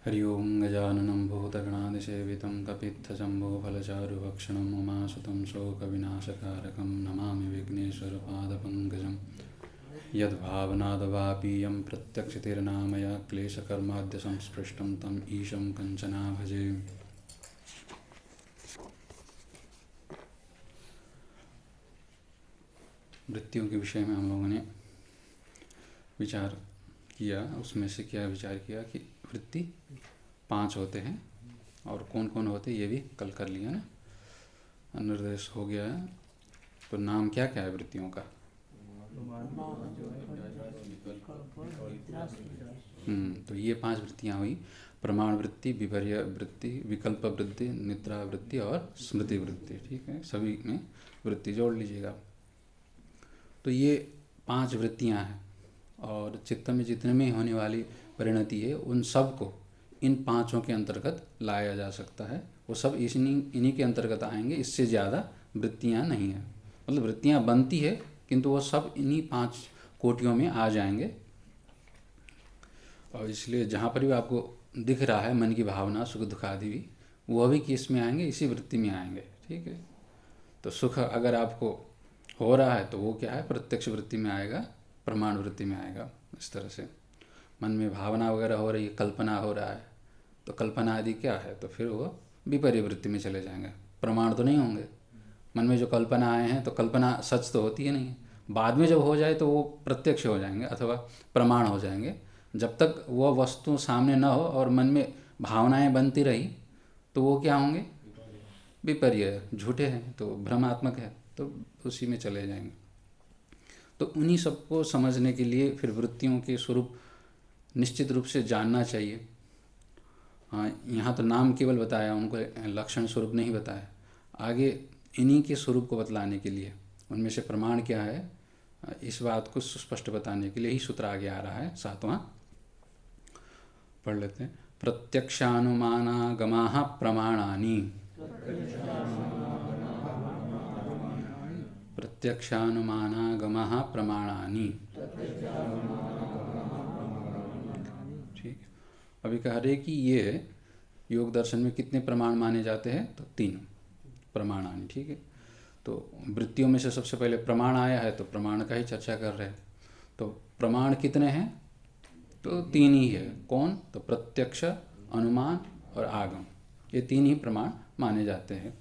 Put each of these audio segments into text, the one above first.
हरि ओं गजाननं भूतगणादिसेवितं कपित्थजम्बोफलचारुभक्षणम् उमासुतं शोकविनाशकारकं नमामि विघ्नेश्वरपादपङ्कजं यद्भावनादवापीयं प्रत्यक्षतिर्नामया क्लेशकर्माद्यसंस्पृष्टं तम् ईशं कञ्चना भजे। वृत्तियों के विषय में हम लोगों ने विचार किया। उसमें से क्या विचार किया कि वृत्ति 5 होते हैं और कौन कौन होते ये भी कल कर लिया ना, निर्देश हो गया है। तो नाम क्या क्या है वृत्तियों का? तो ये 5 वृत्तियाँ हुई, प्रमाण वृत्ति, विपर्य वृत्ति, विकल्प वृत्ति, निद्रा वृत्ति और स्मृति वृत्ति। ठीक है, सभी में वृत्ति जोड़ लीजिएगा। तो ये 5 वृत्तियाँ हैं और चित्त में जितने में होने वाली परिणति है उन सब को इन 5 के अंतर्गत लाया जा सकता है। वो सब इन्हीं के अंतर्गत आएंगे, इससे ज़्यादा वृत्तियाँ नहीं है। मतलब वृत्तियाँ बनती है किंतु वो सब इन्हीं 5 कोटियों में आ जाएंगे। और इसलिए जहाँ पर भी आपको दिख रहा है मन की भावना, सुख दुख आदि भी, वो भी किस में आएंगे? इसी वृत्ति में आएंगे। ठीक है, तो सुख अगर आपको हो रहा है तो वो क्या है? प्रत्यक्ष वृत्ति में आएगा, प्रमाण वृत्ति में आएगा। इस तरह से मन में भावना वगैरह हो रही है, कल्पना हो रहा है, तो कल्पना आदि क्या है? तो फिर वो विपर्य वृत्ति में चले जाएंगे, प्रमाण तो नहीं होंगे। मन में जो कल्पना आए हैं तो कल्पना सच तो होती है नहीं, बाद में जब हो जाए तो वो प्रत्यक्ष हो जाएंगे अथवा प्रमाण हो जाएंगे। जब तक वह वस्तु सामने न हो और मन में भावनाएं बनती रही तो वो क्या होंगे? विपर्य, झूठे हैं, तो भ्रमात्मक है, तो उसी में चले जाएंगे। तो उन्हीं सबको समझने के लिए फिर वृत्तियों के स्वरूप निश्चित रूप से जानना चाहिए। हाँ, यहाँ तो नाम केवल बताया, उनको लक्षण स्वरूप नहीं बताया। आगे इन्हीं के स्वरूप को बतलाने के लिए, उनमें से प्रमाण क्या है इस बात को सुस्पष्ट बताने के लिए ही सूत्र आगे आ रहा है। 7वां पढ़ लेते हैं। प्रत्यक्षानुमानागमाः प्रमाणानि, प्रत्यक्षानुमानागमाः प्रमाणानि। ठीक, अभी कह रहे कि ये योग दर्शन में कितने प्रमाण माने जाते हैं? तो 3 प्रमाणानि। ठीक है, तो वृत्तियों में से सबसे पहले प्रमाण आया है तो प्रमाण का ही चर्चा कर रहे हैं। तो प्रमाण कितने हैं? तो 3 ही है। कौन? तो प्रत्यक्ष, अनुमान और आगम, ये 3 ही प्रमाण माने जाते हैं।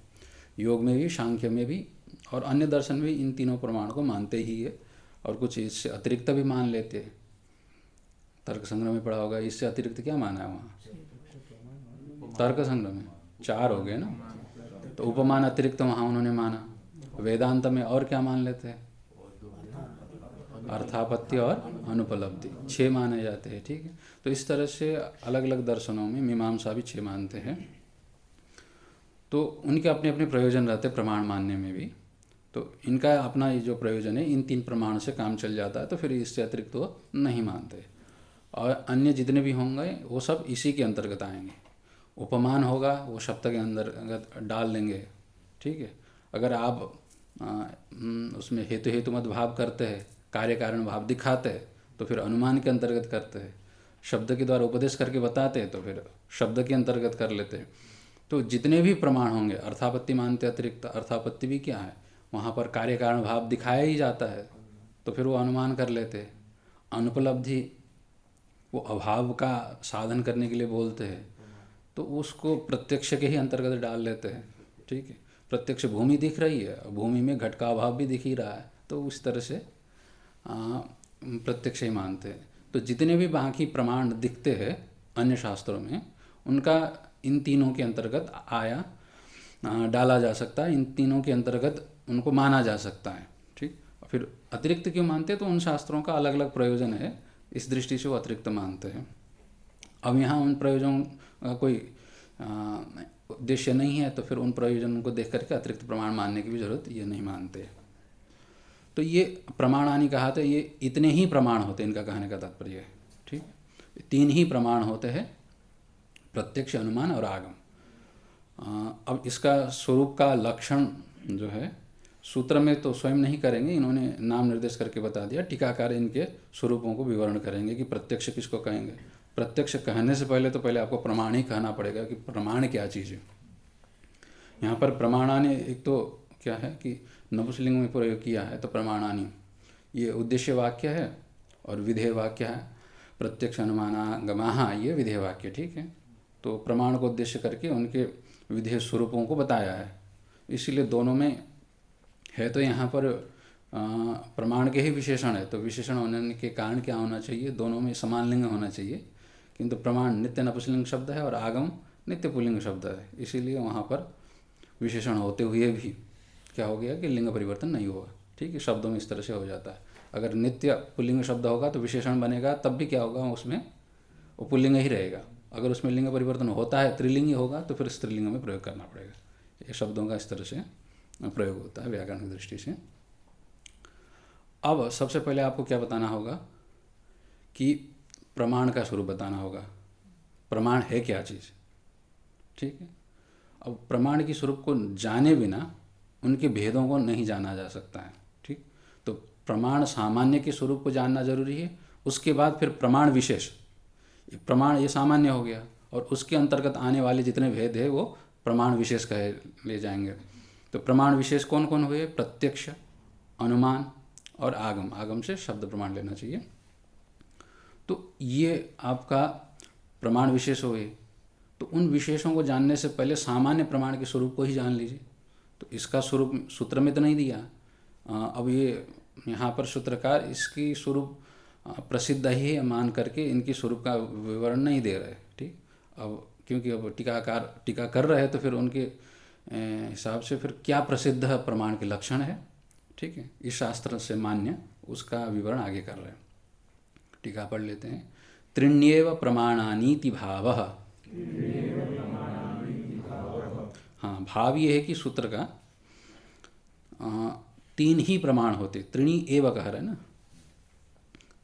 योग में भी, सांख्य में भी और अन्य दर्शन में भी इन तीनों प्रमाण को मानते ही है, और कुछ इससे अतिरिक्त भी मान लेते हैं। तर्क संग्रह में पढ़ा होगा, इससे अतिरिक्त क्या माना है वहाँ? तर्क संग्रह में 4 हो गए ना, तो उपमान अतिरिक्त वहाँ उन्होंने माना। वेदांत में और क्या मान लेते हैं? अर्थापत्ति और अनुपलब्धि, 6 माने जाते हैं। ठीक है, तो इस तरह से अलग अलग दर्शनों में मीमांसा भी 6 मानते हैं। तो उनके अपने अपने प्रयोजन रहते हैं प्रमाण मानने में भी। तो इनका अपना ये जो प्रयोजन है, इन 3 प्रमाण से काम चल जाता है, तो फिर इससे अतिरिक्त वो नहीं मानते। और अन्य जितने भी होंगे वो सब इसी के अंतर्गत आएंगे। उपमान होगा वो शब्द के अंतर्गत डाल लेंगे। ठीक है, अगर आप उसमें हेतु हेतु मत भाव करते हैं, कार्य कारण भाव दिखाते हैं, तो फिर अनुमान के अंतर्गत करते हैं। शब्द के द्वारा उपदेश करके बताते हैं तो फिर शब्द के अंतर्गत कर लेते हैं। तो जितने भी प्रमाण होंगे, अर्थापत्ति मानते अतिरिक्त, अर्थापत्ति भी क्या है? वहाँ पर कार्य कारण भाव दिखाया ही जाता है, तो फिर वो अनुमान कर लेते हैं। अनुपलब्धि वो अभाव का साधन करने के लिए बोलते हैं, तो उसको प्रत्यक्ष के ही अंतर्गत डाल लेते हैं। ठीक है, प्रत्यक्ष भूमि दिख रही है, भूमि में घट का अभाव भी दिख ही रहा है, तो उस तरह से प्रत्यक्ष ही मानते हैं। तो जितने भी बाकी प्रमाण दिखते हैं अन्य शास्त्रों में, उनका इन तीनों के अंतर्गत आया डाला जा सकता है, इन तीनों के अंतर्गत उनको माना जा सकता है। ठीक, फिर अतिरिक्त क्यों मानते हैं? तो उन शास्त्रों का अलग अलग प्रयोजन है, इस दृष्टि से वो अतिरिक्त मानते हैं। अब यहाँ उन प्रयोजनों का कोई उद्देश्य नहीं है, तो फिर उन प्रयोजनों को देख करके अतिरिक्त प्रमाण मानने की भी जरूरत ये नहीं मानते। तो ये प्रमाणानि कहा तो ये इतने ही प्रमाण होते हैं, इनका कहने का तात्पर्य है। ठीक, 3 ही प्रमाण होते हैं, प्रत्यक्ष, अनुमान और आगम। अब इसका स्वरूप का लक्षण जो है सूत्र में तो स्वयं नहीं करेंगे, इन्होंने नाम निर्देश करके बता दिया। टीकाकार इनके स्वरूपों को विवरण करेंगे कि प्रत्यक्ष किसको कहेंगे, प्रत्यक्ष कहने से पहले तो पहले आपको प्रमाण ही कहना पड़ेगा कि प्रमाण क्या चीज़ है। यहाँ पर प्रमाणानि एक तो क्या है कि नपुंसकलिंग में प्रयोग किया है, तो प्रमाणानि ये उद्देश्य वाक्य है और विधेय वाक्य है। प्रत्यक्ष अनुमानागमाः ये विधेय वाक्य, ठीक है। तो प्रमाण को उद्देश्य करके उनके विधेय स्वरूपों को बताया है, इसीलिए दोनों में है। तो यहाँ पर प्रमाण के ही विशेषण है, तो विशेषण होने के कारण क्या होना चाहिए, दोनों में समान लिंग होना चाहिए। किंतु प्रमाण नित्य नपुंसकलिंग शब्द है और आगम नित्य पुल्लिंग शब्द है, इसीलिए वहाँ पर विशेषण होते हुए भी क्या हो गया कि लिंग परिवर्तन नहीं हुआ, ठीक है। शब्दों में इस तरह से हो जाता है। अगर नित्य पुल्लिंग शब्द होगा तो विशेषण बनेगा, तब भी क्या होगा, उसमें वो पुल्लिंग ही रहेगा। अगर उसमें लिंग परिवर्तन होता है, त्रिलिंगी होगा, तो फिर स्त्रीलिंग में प्रयोग करना पड़ेगा। ये शब्दों का इस तरह से प्रयोग होता है व्याकरण की दृष्टि से। अब सबसे पहले आपको क्या बताना होगा कि प्रमाण का स्वरूप बताना होगा। प्रमाण है क्या चीज़, ठीक है। अब प्रमाण की स्वरूप को जाने बिना उनके भेदों को नहीं जाना जा सकता है, ठीक। तो प्रमाण सामान्य के स्वरूप को जानना जरूरी है, उसके बाद फिर प्रमाण विशेष। प्रमाण ये सामान्य हो गया और उसके अंतर्गत आने वाले जितने भेद है वो प्रमाण विशेष कहे ले जाएंगे। तो प्रमाण विशेष कौन कौन हुए, प्रत्यक्ष, अनुमान और आगम। आगम से शब्द प्रमाण लेना चाहिए। तो ये आपका प्रमाण विशेष हुए। तो उन विशेषों को जानने से पहले सामान्य प्रमाण के स्वरूप को ही जान लीजिए। तो इसका स्वरूप सूत्र में तो नहीं दिया। अब ये यहाँ पर सूत्रकार इसकी स्वरूप प्रसिद्ध ही है मान करके इनकी स्वरूप का विवरण नहीं दे रहे, ठीक। अब क्योंकि अब टीकाकार टीका कर रहे हैं, तो फिर उनके हिसाब से फिर क्या प्रसिद्ध प्रमाण के लक्षण है, ठीक है, इस शास्त्र से मान्य उसका विवरण आगे कर रहे हैं। टीका पढ़ लेते हैं। त्रिण्येव प्रमाणानीति भावः। हाँ, भाव ये है कि सूत्र का तीन ही प्रमाण होते, त्रिणी एव कह रहे हैं ना,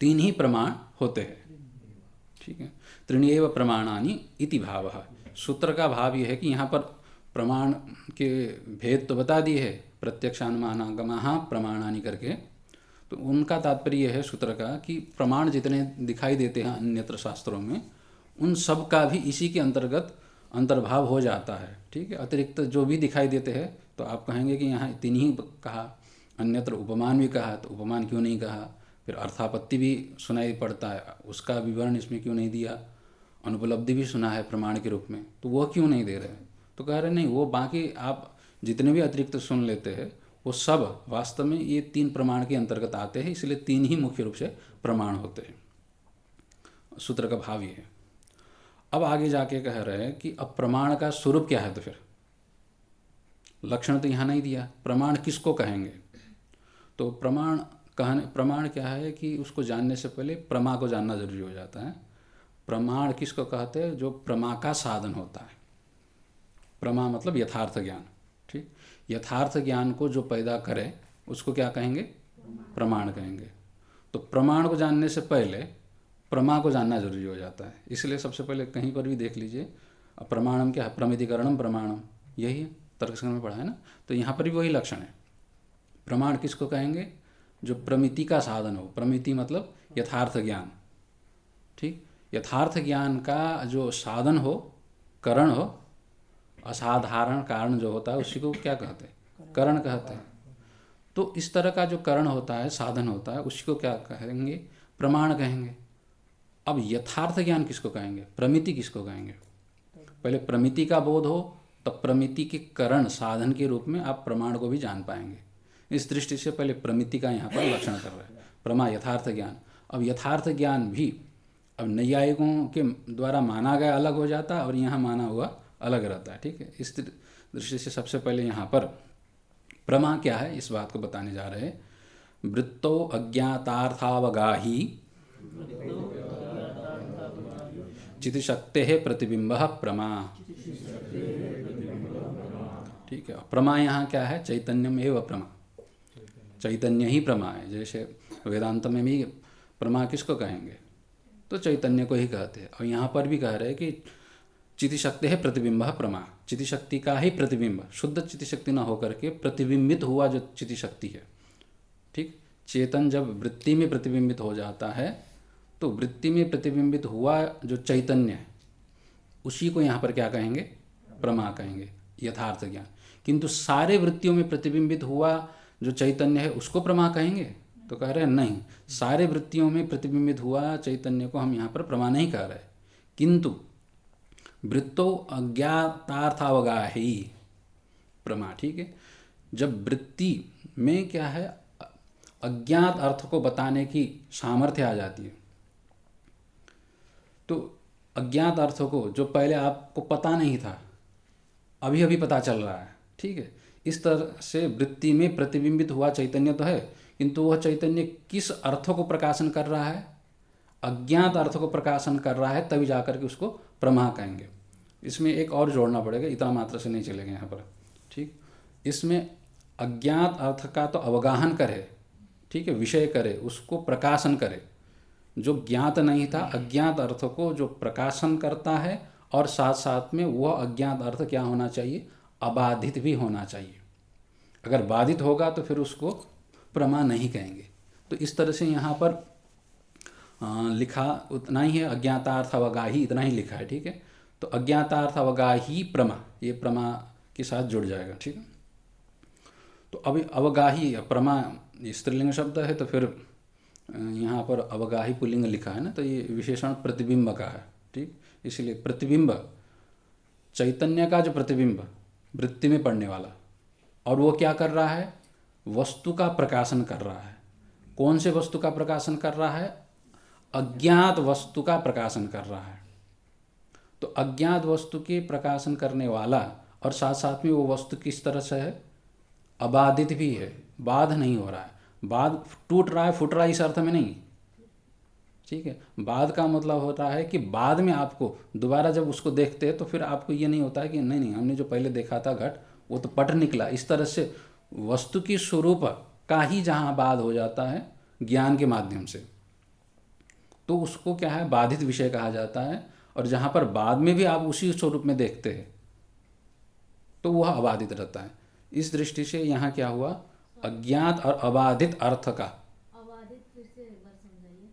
तीन ही प्रमाण होते हैं, ठीक है। त्रिणी एव प्रमाणानि इति भावः। सूत्र का भाव ये है कि यहाँ पर प्रमाण के भेद तो बता दिए है, प्रत्यक्षानुमानागमाः प्रमाणानि करके। तो उनका तात्पर्य यह है सूत्र का कि प्रमाण जितने दिखाई देते हैं अन्यत्र शास्त्रों में, उन सब का भी इसी के अंतर्गत अंतर्भाव हो जाता है, ठीक है। अतिरिक्त जो भी दिखाई देते हैं तो आप कहेंगे कि यहाँ तीन ही कहा, अन्यत्र उपमान भी कहा, तो उपमान क्यों नहीं कहा। फिर अर्थापत्ति भी सुनाई पड़ता है, उसका विवरण इसमें क्यों नहीं दिया। अनुपलब्धि भी सुना है प्रमाण के रूप में, तो वह क्यों नहीं दे रहे। तो कह रहे नहीं, वो बाकी आप जितने भी अतिरिक्त सुन लेते हैं वो सब वास्तव में ये तीन प्रमाण के अंतर्गत आते हैं, इसलिए तीन ही मुख्य रूप से प्रमाण होते हैं। सूत्र का भाव ये है। अब आगे जाके कह रहे हैं कि अब प्रमाण का स्वरूप क्या है। तो फिर लक्षण तो यहाँ नहीं दिया, प्रमाण किसको कहेंगे। तो प्रमाण क्या है कि उसको जानने से पहले प्रमा को जानना जरूरी हो जाता है। प्रमाण किसको कहते हैं, जो प्रमा का साधन होता है। प्रमा मतलब यथार्थ ज्ञान, ठीक। यथार्थ ज्ञान को जो पैदा करे उसको क्या कहेंगे, प्रमाण कहेंगे। तो प्रमाण को जानने से पहले प्रमा को जानना जरूरी हो जाता है, इसलिए सबसे पहले कहीं पर भी देख लीजिए प्रमाणम क्या है, प्रमितिकरणम प्रमाणम, यही है, तर्कसंग्रह में पढ़ा है ना। तो यहाँ पर भी वही लक्षण है। प्रमाण किसको कहेंगे, जो प्रमिति का साधन हो। प्रमिति मतलब यथार्थ ज्ञान, ठीक। यथार्थ ज्ञान का जो साधन हो, करण हो, असाधारण कारण जो होता है उसी को क्या कहते हैं, करण कहते हैं। तो इस तरह का जो करण होता है, साधन होता है, उसी को क्या कहेंगे, प्रमाण कहेंगे। अब यथार्थ ज्ञान किसको कहेंगे, प्रमिति किसको कहेंगे। पहले प्रमिति का बोध हो तब प्रमिति के करण साधन के रूप में आप प्रमाण को भी जान पाएंगे। इस दृष्टि से पहले प्रमिति का यहाँ पर लक्षण कर रहे हैं, प्रमा यथार्थ ज्ञान। अब यथार्थ ज्ञान भी अब नैयायिकों के द्वारा माना गया अलग हो जाता है और यहाँ माना हुआ अलग रहता है, ठीक है। इस दृष्टि से सबसे पहले यहाँ पर प्रमा क्या है इस बात को बताने जा रहे हैं। वृत्तो अज्ञातार्थावगाही चितिशक्तेः प्रतिबिंबः प्रमा, ठीक है। प्रमा यहाँ क्या है, चैतन्यम एव प्रमा, चैतन्य ही प्रमा है। जैसे वेदांत में भी प्रमा किसको कहेंगे, तो चैतन्य को ही कहते हैं। और यहाँ पर भी कह रहे हैं कि चितिशक्ति है प्रतिबिंब प्रमा, चितिशक्ति का ही प्रतिबिंब, शुद्ध चितिशक्ति न होकर के प्रतिबिंबित हुआ जो चितिशक्ति है, ठीक। चेतन जब वृत्ति में प्रतिबिंबित हो जाता है तो वृत्ति में प्रतिबिंबित हुआ जो चैतन्य है उसी को यहाँ पर क्या कहेंगे, प्रमा कहेंगे, यथार्थ ज्ञान। किंतु सारे वृत्तियों में प्रतिबिंबित हुआ जो चैतन्य है उसको प्रमा कहेंगे, तो कह रहे हैं नहीं, सारे वृत्तियों में प्रतिबिंबित हुआ चैतन्य को हम यहाँ पर प्रमा नहीं कह रहे, किंतु वृत्तो अज्ञातार्थावगाही प्रमा। ठीक है, जब वृत्ति में क्या है, अज्ञात अर्थ को बताने की सामर्थ्य आ जाती है, तो अज्ञात अर्थ को जो पहले आपको पता नहीं था अभी अभी पता चल रहा है, ठीक है, इस तरह से वृत्ति में प्रतिबिंबित हुआ चैतन्य तो है, किंतु वह चैतन्य किस अर्थ को प्रकाशन कर रहा है, अज्ञात अर्थ को प्रकाशन कर रहा है, तभी जाकर के उसको प्रमा कहेंगे। इसमें एक और जोड़ना पड़ेगा, इतना मात्र से नहीं चलेगा यहाँ पर। ठीक, इसमें अज्ञात अर्थ का तो अवगाहन करे, ठीक है, विषय करे, उसको प्रकाशन करे। जो ज्ञात नहीं था अज्ञात अर्थ को जो प्रकाशन करता है, और साथ साथ में वह अज्ञात अर्थ क्या होना चाहिए, अबाधित भी होना चाहिए। अगर बाधित होगा तो फिर उसको प्रमा नहीं कहेंगे। तो इस तरह से यहाँ पर लिखा उतना ही है, अज्ञातार्थ अवगाही इतना ही लिखा है। ठीक है, तो अज्ञातार्थ अवगाही प्रमा, ये प्रमा के साथ जुड़ जाएगा। ठीक है, तो अभी अवगाही प्रमा स्त्रीलिंग शब्द है, तो फिर यहाँ पर अवगाही पुल्लिंग लिखा है ना, तो ये विशेषण प्रतिबिंब का है। ठीक, इसलिए प्रतिबिंब चैतन्य का जो प्रतिबिंब वृत्ति में पड़ने वाला, और वो क्या कर रहा है, वस्तु का प्रकाशन कर रहा है। कौन से वस्तु का प्रकाशन कर रहा है, अज्ञात वस्तु का प्रकाशन कर रहा है। तो अज्ञात वस्तु के प्रकाशन करने वाला, और साथ साथ में वो वस्तु किस तरह से है, अबाधित भी है, बाध नहीं हो रहा है। बाध टूट रहा है, फूट रहा है, इस अर्थ में नहीं। ठीक है, बाध का मतलब होता है कि बाद में आपको दोबारा जब उसको देखते हैं तो फिर आपको ये नहीं होता है कि नहीं हमने जो पहले देखा था घट वो तो पट निकला। इस तरह से वस्तु की स्वरूप का ही जहाँ बाध हो जाता है ज्ञान के माध्यम से, तो उसको क्या है, बाधित विषय कहा जाता है। और जहाँ पर बाद में भी आप उसी स्वरूप में देखते हैं तो वह अबाधित रहता है। इस दृष्टि से यहाँ क्या हुआ, अज्ञात और अबाधित अर्थ का। अबाधित फिर से एक बार समझाइए।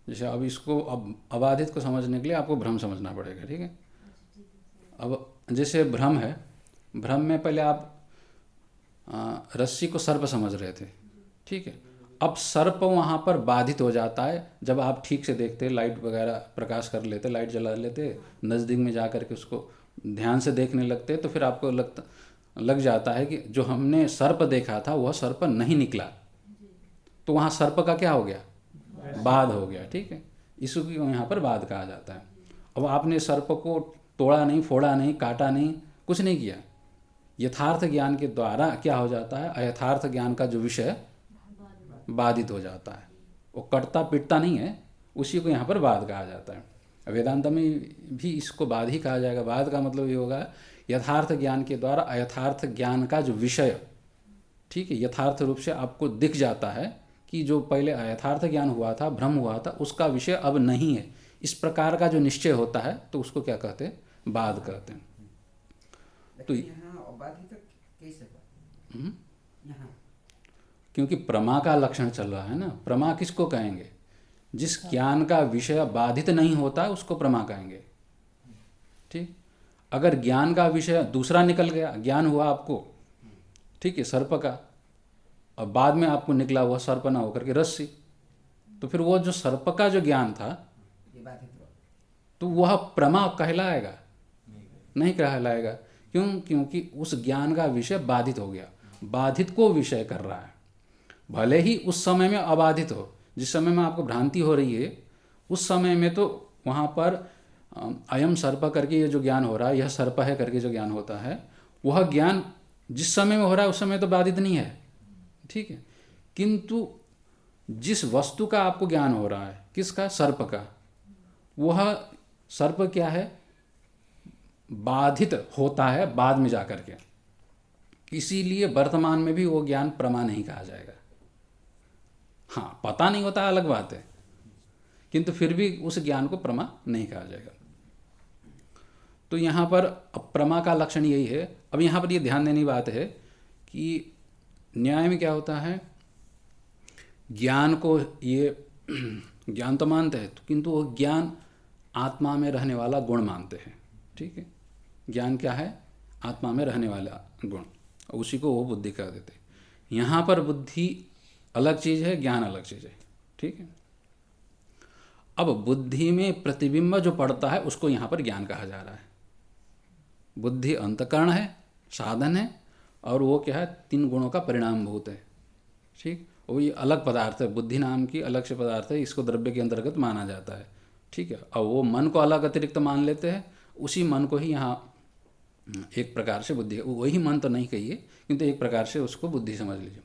जैसे अब इसको, अब अबाधित को समझने के लिए आपको भ्रम समझना पड़ेगा। ठीक है, अब जैसे भ्रम है, भ्रम में पहले आप रस्सी को सर्प समझ रहे थे, ठीक है, अब सर्प वहाँ पर बाधित हो जाता है जब आप ठीक से देखते, लाइट वगैरह प्रकाश कर लेते, लाइट जला लेते, नज़दीक में जा कर के उसको ध्यान से देखने लगते, तो फिर आपको लग जाता है कि जो हमने सर्प देखा था वह सर्प नहीं निकला, तो वहाँ सर्प का क्या हो गया, बाध हो गया। ठीक है, इसको यहाँ पर बाध कहा जाता है। अब आपने सर्प को तोड़ा नहीं, फोड़ा नहीं, काटा नहीं, कुछ नहीं किया, यथार्थ ज्ञान के द्वारा क्या हो जाता है, अयथार्थ ज्ञान का जो विषय बाधित हो जाता है, वो कटता पिटता नहीं है, उसी को यहाँ पर बाध कहा जाता है। वेदांत में भी इसको बाध ही कहा जाएगा। बाध का मतलब ये होगा यथार्थ ज्ञान के द्वारा अयथार्थ ज्ञान का जो विषय, ठीक है, यथार्थ रूप से आपको दिख जाता है कि जो पहले अयथार्थ ज्ञान हुआ था, भ्रम हुआ था, उसका विषय अब नहीं है, इस प्रकार का जो निश्चय होता है तो उसको क्या कहते हैं, बाध कहते हैं। तो यहाँ अबाधित कैसे यहाँ, क्योंकि प्रमा का लक्षण चल रहा है ना। प्रमा किसको कहेंगे, जिस ज्ञान का विषय बाधित नहीं होता उसको प्रमा कहेंगे। ठीक, अगर ज्ञान का विषय दूसरा निकल गया, ज्ञान हुआ आपको, ठीक है, सर्प का, और बाद में आपको निकला वह सर्प ना होकर के रस्सी, तो फिर वो जो सर्प का जो ज्ञान था तो वह प्रमा कहलाएगा, नहीं कहलाएगा। क्यों, क्योंकि उस ज्ञान का विषय बाधित हो गया, बाधित को विषय कर रहा है। भले ही उस समय में अबाधित हो, जिस समय में आपको भ्रांति हो रही है उस समय में तो वहाँ पर अयम सर्प करके ये जो ज्ञान हो रहा है, यह सर्प है करके जो ज्ञान होता है, वह ज्ञान जिस समय में हो रहा है उस समय तो बाधित नहीं है, ठीक है। किंतु जिस वस्तु का आपको ज्ञान हो रहा है, किसका, सर्प का, वह सर्प क्या है, बाधित होता है बाद में जाकर के, इसीलिए वर्तमान में भी वो ज्ञान प्रमा नहीं कहा जाएगा। हाँ, पता नहीं होता अलग बात है, किंतु फिर भी उस ज्ञान को प्रमा नहीं कहा जाएगा। तो यहाँ पर प्रमा का लक्षण यही है। अब यहाँ पर ये ध्यान देने की बात है कि न्याय में क्या होता है, ज्ञान को ये ज्ञान तो मानते हैं, किंतु वो ज्ञान आत्मा में रहने वाला गुण मानते हैं। ठीक है, ज्ञान क्या है? आत्मा में रहने वाला गुण, उसी को वो बुद्धि कह देते हैं। यहाँ पर बुद्धि अलग चीज़ है, ज्ञान अलग चीज़ है। ठीक है, अब बुद्धि में प्रतिबिंब जो पड़ता है उसको यहाँ पर ज्ञान कहा जा रहा है। बुद्धि अंतकरण है, साधन है, और वो क्या है? 3 गुणों का परिणाम भूत है। ठीक, वो ये अलग पदार्थ है, बुद्धि नाम की अलग से पदार्थ है, इसको द्रव्य के अंतर्गत माना जाता है। ठीक है, अब वो मन को अलग अतिरिक्त मान लेते हैं, उसी मन को ही यहाँ एक प्रकार से बुद्धि, वही मन तो नहीं कहिए, किंतु एक प्रकार से उसको बुद्धि समझ लीजिए।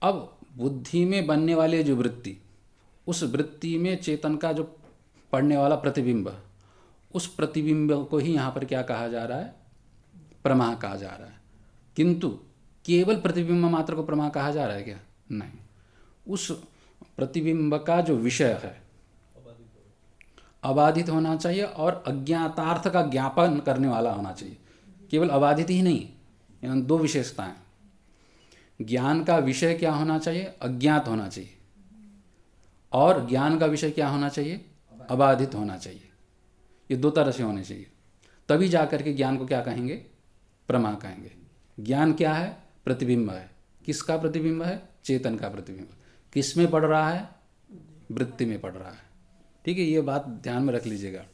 अब बुद्धि में बनने वाली जो वृत्ति, उस वृत्ति में चेतन का जो पड़ने वाला प्रतिबिंब, उस प्रतिबिंब को ही यहाँ पर क्या कहा जा रहा है? प्रमा कहा जा रहा है। किंतु केवल प्रतिबिंब मात्र को प्रमा कहा जा रहा है क्या? नहीं, उस प्रतिबिंब का जो विषय है अबाधित होना चाहिए और अज्ञातार्थ का ज्ञापन करने वाला होना चाहिए। केवल अबाधित ही नहीं, यहाँ 2 विशेषताएं। ज्ञान का विषय क्या होना चाहिए? अज्ञात होना चाहिए, और ज्ञान का विषय क्या होना चाहिए? अबाधित होना चाहिए। ये 2 तरह से होने चाहिए, तभी जाकर के ज्ञान को क्या कहेंगे? प्रमा कहेंगे। ज्ञान क्या है? प्रतिबिंब है। किसका प्रतिबिंब है? चेतन का प्रतिबिंब। किस में पड़ रहा है? वृत्ति में पड़ रहा है। ठीक है, ये बात ध्यान में रख लीजिएगा।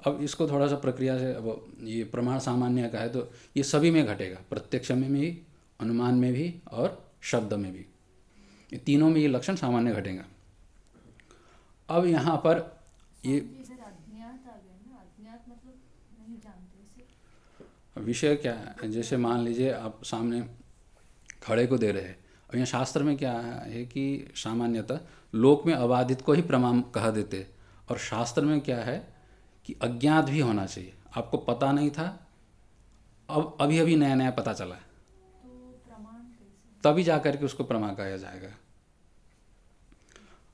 अब इसको थोड़ा सा प्रक्रिया से, अब ये प्रमाण सामान्य का है तो ये सभी में घटेगा, प्रत्यक्ष में भी, अनुमान में भी और शब्द में भी, ये तीनों में ये लक्षण सामान्य घटेगा। अब यहाँ पर ये इधर अज्ञात आ गया ना, अज्ञात मतलब नहीं जानते इसे। विषय क्या है? जैसे मान लीजिए आप सामने खड़े को दे रहे हैं, अब यहाँ शास्त्र में क्या है कि सामान्यतः लोक में अबाधित को ही प्रमाण कह देते, और शास्त्र में क्या है कि अज्ञात भी होना चाहिए। आपको पता नहीं था, अब अभी अभी नया नया पता चला, तो प्रमाण कैसे? तभी जा करके उसको प्रमा कहा जाएगा।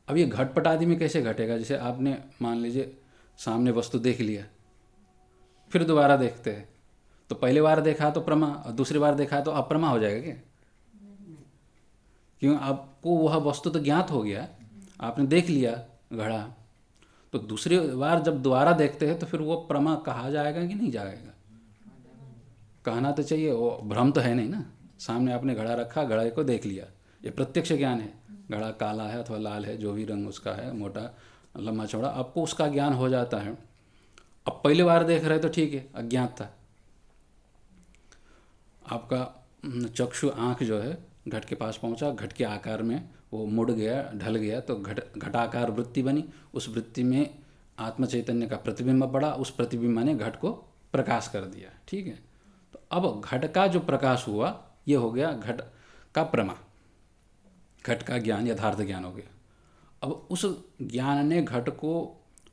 अब ये घटपट आदि में कैसे घटेगा? जैसे आपने मान लीजिए सामने वस्तु देख लिया, फिर दोबारा देखते हैं, तो पहली बार देखा तो प्रमा, और दूसरी बार देखा तो अप्रमा हो जाएगा क्या? क्यों? आपको वह वस्तु तो ज्ञात हो गया, आपने देख लिया घड़ा, तो दूसरी बार जब दोबारा देखते हैं तो फिर वो प्रमा कहा जाएगा कि नहीं जाएगा? कहना तो चाहिए, वो भ्रम तो है नहीं ना। सामने आपने घड़ा रखा, घड़े को देख लिया, ये प्रत्यक्ष ज्ञान है। घड़ा काला है अथवा लाल है, जो भी रंग उसका है, मोटा लंबा चौड़ा, आपको उसका ज्ञान हो जाता है। अब पहली बार देख रहे तो ठीक है, अज्ञात था। आपका चक्षु, आँख जो है घट के पास पहुंचा, घट के आकार में वो मुड़ गया, ढल गया, तो घटाकार वृत्ति बनी। उस वृत्ति में आत्म चैतन्य का प्रतिबिंब पड़ा, उस प्रतिबिंब ने घट को प्रकाश कर दिया। ठीक है, तो अब घट का जो प्रकाश हुआ ये हो गया घट का प्रमा, घट का ज्ञान, यथार्थ ज्ञान हो गया। अब उस ज्ञान ने घट को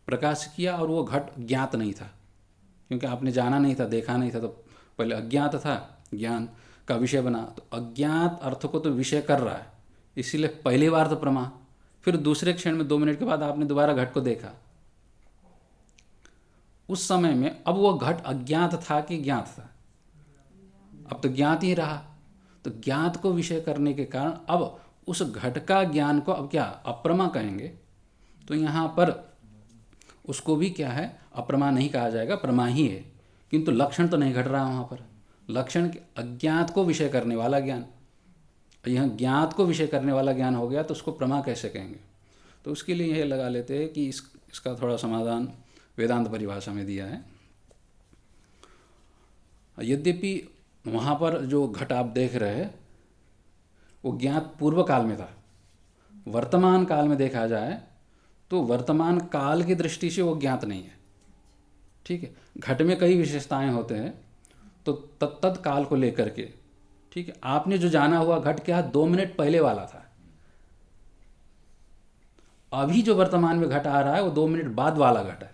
प्रकाश किया, और वो घट ज्ञात नहीं था, क्योंकि आपने जाना नहीं था, देखा नहीं था, तो पहले अज्ञात था, ज्ञान का विषय बना, तो अज्ञात अर्थ को तो विषय कर रहा है, इसीलिए पहली बार तो प्रमा, फिर दूसरे क्षण में 2 मिनट के बाद आपने दोबारा घट को देखा। उस समय में अब वो घट अज्ञात था कि ज्ञात था? अब तो ज्ञात ही रहा, तो ज्ञात को विषय करने के कारण अब उस घट का ज्ञान को अब क्या अप्रमा कहेंगे? तो यहाँ पर उसको भी क्या है, अप्रमा नहीं कहा जाएगा, प्रमा ही है, किंतु लक्षण तो नहीं घट रहा वहाँ पर। लक्षण अज्ञात को विषय करने वाला ज्ञान, यहाँ ज्ञात को विषय करने वाला ज्ञान हो गया, तो उसको प्रमा कैसे कहेंगे? तो उसके लिए यह लगा लेते हैं कि इसका थोड़ा समाधान वेदांत परिभाषा में दिया है। यद्यपि वहाँ पर जो घट आप देख रहे हैं वो ज्ञात पूर्व काल में था, वर्तमान काल में देखा जाए तो वर्तमान काल की दृष्टि से वो ज्ञात नहीं है। ठीक है, घट में कई विशेषताएं होते हैं, तो तत्त काल को लेकर के, ठीक है, आपने जो जाना हुआ घट क्या 2 मिनट पहले वाला था, अभी जो वर्तमान में घट आ रहा है वो 2 मिनट बाद वाला घट है।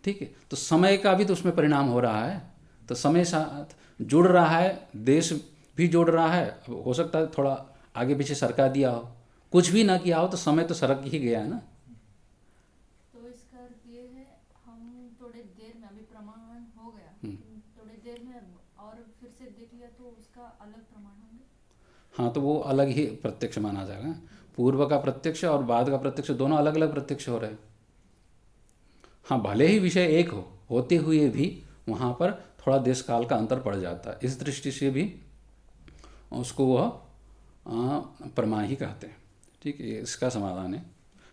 ठीक है, तो समय का भी तो उसमें परिणाम हो रहा है, तो समय साथ जुड़ रहा है, देश भी जुड़ रहा है। अब हो सकता है थोड़ा आगे पीछे सरका दिया हो, कुछ भी ना किया हो, तो समय तो सरक ही गया है ना। तो इसका अर्थ ये है, हम थोड़े देर में, अभी प्रमाण हो गया, थोड़ी देर में और फिर से देख लिया तो उसका अलग प्रमाण होंगे। हाँ, तो वो अलग ही प्रत्यक्ष माना जाएगा। पूर्व का प्रत्यक्ष और बाद का प्रत्यक्ष दोनों अलग अलग प्रत्यक्ष हो रहे हैं। हाँ, भले ही विषय एक होते हुए भी वहाँ पर थोड़ा देश काल का अंतर पड़ जाता है, इस दृष्टि से भी उसको वह प्रमा ही कहते हैं। ठीक है, इसका समाधान है।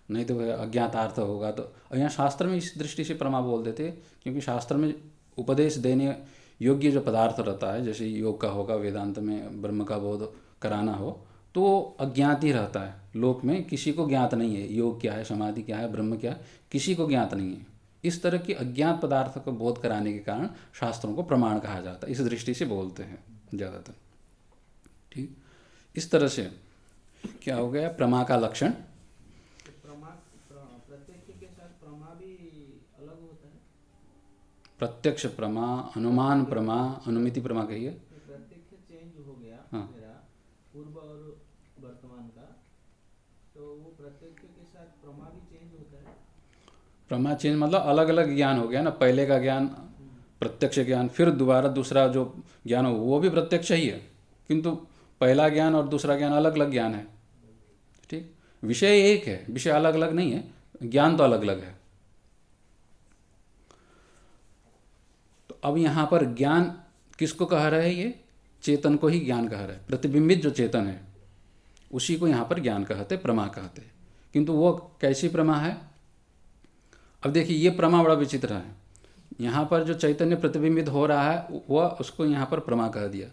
नहीं तो वह अज्ञातार्थ होगा तो यहाँ शास्त्र में इस दृष्टि से प्रमा बोल देते, क्योंकि शास्त्र में उपदेश देने योग्य जो पदार्थ रहता है, जैसे योग का होगा, वेदांत में ब्रह्म का बोध कराना हो, तो वो अज्ञात ही रहता है। लोक में किसी को ज्ञात नहीं है योग क्या है, समाधि क्या है, ब्रह्म क्या है, किसी को ज्ञात नहीं है। इस तरह की अज्ञात पदार्थ को बोध कराने के कारण शास्त्रों को प्रमाण कहा जाता है, इस दृष्टि से बोलते हैं ज़्यादातर। ठीक, इस तरह से क्या हो गया प्रमा का लक्षण। प्रत्यक्ष के साथ प्रमा भी अलग होता है। प्रत्यक्ष प्रमा, अनुमान प्रमा, अनुमिति प्रमा कहिए। प्रत्यक्ष चेंज हो गया हाँ। मेरा पूर्व और वर्तमान का, तो वो प्रत्यक्ष के साथ प्रमा भी चेंज होता है। प्रमा चेंज मतलब अलग अलग ज्ञान हो गया ना, पहले का ज्ञान प्रत्यक्ष ज्ञान, फिर दोबारा दूसरा जो ज्ञान हो वो भी प्रत्यक्ष ही है, किंतु पहला ज्ञान और दूसरा ज्ञान अलग अलग ज्ञान है। ठीक, विषय एक है, विषय अलग अलग नहीं है, ज्ञान तो अलग अलग है। तो अब यहाँ पर ज्ञान किसको कह रहे हैं, ये चेतन को ही ज्ञान कह रहे हैं। प्रतिबिंबित जो चेतन है उसी को यहाँ पर ज्ञान कहते, प्रमा कहते। किंतु वो कैसी प्रमा है, अब देखिए ये प्रमा बड़ा विचित्र है। यहाँ पर जो चैतन्य प्रतिबिंबित हो रहा है वह उसको यहाँ पर प्रमा कह दिया।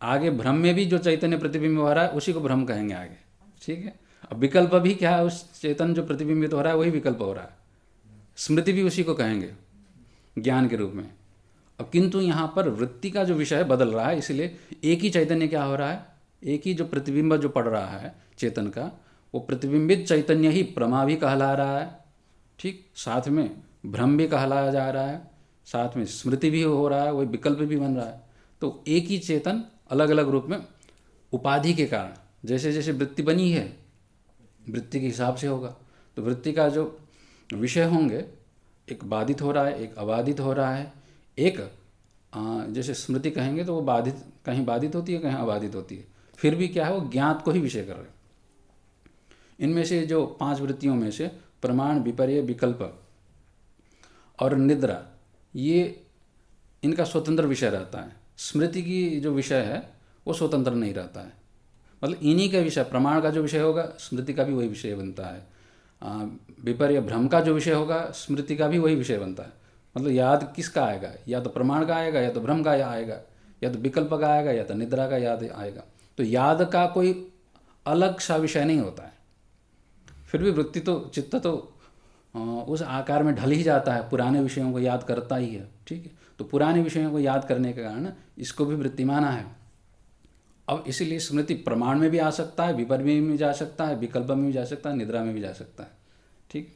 आगे भ्रम में भी जो चैतन्य प्रतिबिंबित हो रहा है उसी को भ्रम कहेंगे आगे। ठीक है, अब विकल्प भी क्या है, उस चेतन जो प्रतिबिंबित हो रहा है वही विकल्प हो रहा है। स्मृति भी उसी को कहेंगे ज्ञान के रूप में। अब किंतु यहाँ पर वृत्ति का जो विषय बदल रहा है, इसलिए एक ही चैतन्य क्या हो रहा है, एक ही जो प्रतिबिंब जो पड़ रहा है चेतन का, वो प्रतिबिंबित चैतन्य ही प्रमा भी कहला रहा है। ठीक, साथ में भ्रम भी कहलाया जा रहा है, साथ में स्मृति भी हो रहा है, वही विकल्प भी बन रहा है। तो एक ही चेतन अलग अलग रूप में उपाधि के कारण, जैसे जैसे वृत्ति बनी है वृत्ति के हिसाब से होगा। तो वृत्ति का जो विषय होंगे, एक बाधित हो रहा है, एक अबाधित हो रहा है। एक जैसे स्मृति कहेंगे तो वो बाधित, कहीं बाधित होती है कहीं अबाधित होती है, फिर भी क्या है वो ज्ञात को ही विषय कर रहे हैं। इनमें से जो 5 वृत्तियों में से प्रमाण, विपर्य, विकल्प और निद्रा, ये इनका स्वतंत्र विषय रहता है। स्मृति की जो विषय है वो स्वतंत्र नहीं रहता है, मतलब इन्हीं का विषय, प्रमाण का जो विषय होगा स्मृति का भी वही विषय बनता है। विपर्य भ्रम का जो विषय होगा स्मृति का भी वही विषय बनता है। मतलब याद किसका आएगा, या तो प्रमाण का आएगा, या तो भ्रम का आएगा, या तो विकल्प का आएगा, या तो निद्रा का याद आएगा। तो याद का कोई अलग सा विषय नहीं होता है। फिर भी वृत्ति तो, चित्त तो उस आकार में ढल ही जाता है, पुराने विषयों को याद करता ही है। ठीक है, तो पुराने विषयों को याद करने के कारण इसको भी वृत्ति माना है। अब इसीलिए स्मृति प्रमाण में भी आ सकता है, विपर्य में भी जा सकता है, विकल्प में भी जा सकता है, निद्रा में भी जा सकता है। ठीक,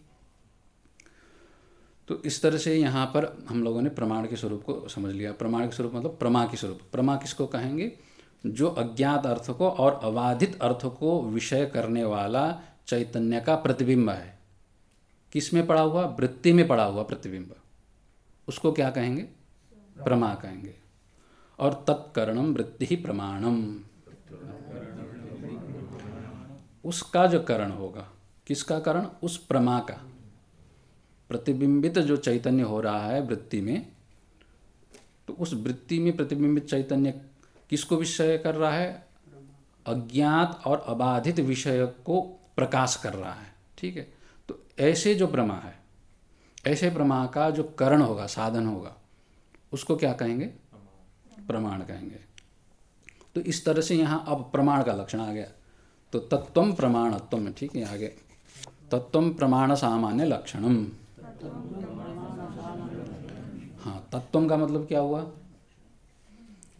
तो इस तरह से यहाँ पर हम लोगों ने प्रमाण के स्वरूप को समझ लिया। प्रमाण के स्वरूप मतलब प्रमा के स्वरूप। प्रमा किसको कहेंगे, जो अज्ञात अर्थ को और अबाधित अर्थ को विषय करने वाला चैतन्य का प्रतिबिंब है। किस में पड़ा हुआ, वृत्ति में पड़ा हुआ प्रतिबिंब, उसको क्या कहेंगे, प्रमा कहेंगे। और तत्करणम वृत्ति ही प्रमाणम, उसका जो करण होगा, किसका करण, उस प्रमा का। प्रतिबिंबित जो चैतन्य हो रहा है वृत्ति में, तो उस वृत्ति में प्रतिबिंबित चैतन्य किसको विषय कर रहा है, अज्ञात और अबाधित विषय को प्रकाश कर रहा है। ठीक है, तो ऐसे जो प्रमा है, ऐसे प्रमा का जो करण होगा, साधन होगा, उसको क्या कहेंगे, प्रमाण कहेंगे। तो इस तरह से यहाँ अब प्रमाण का लक्षण आ गया। तो तत्वम प्रमाणत्व में, ठीक है, आगे तत्वम प्रमाण सामान्य लक्षणम। हाँ, तत्वम का मतलब क्या हुआ,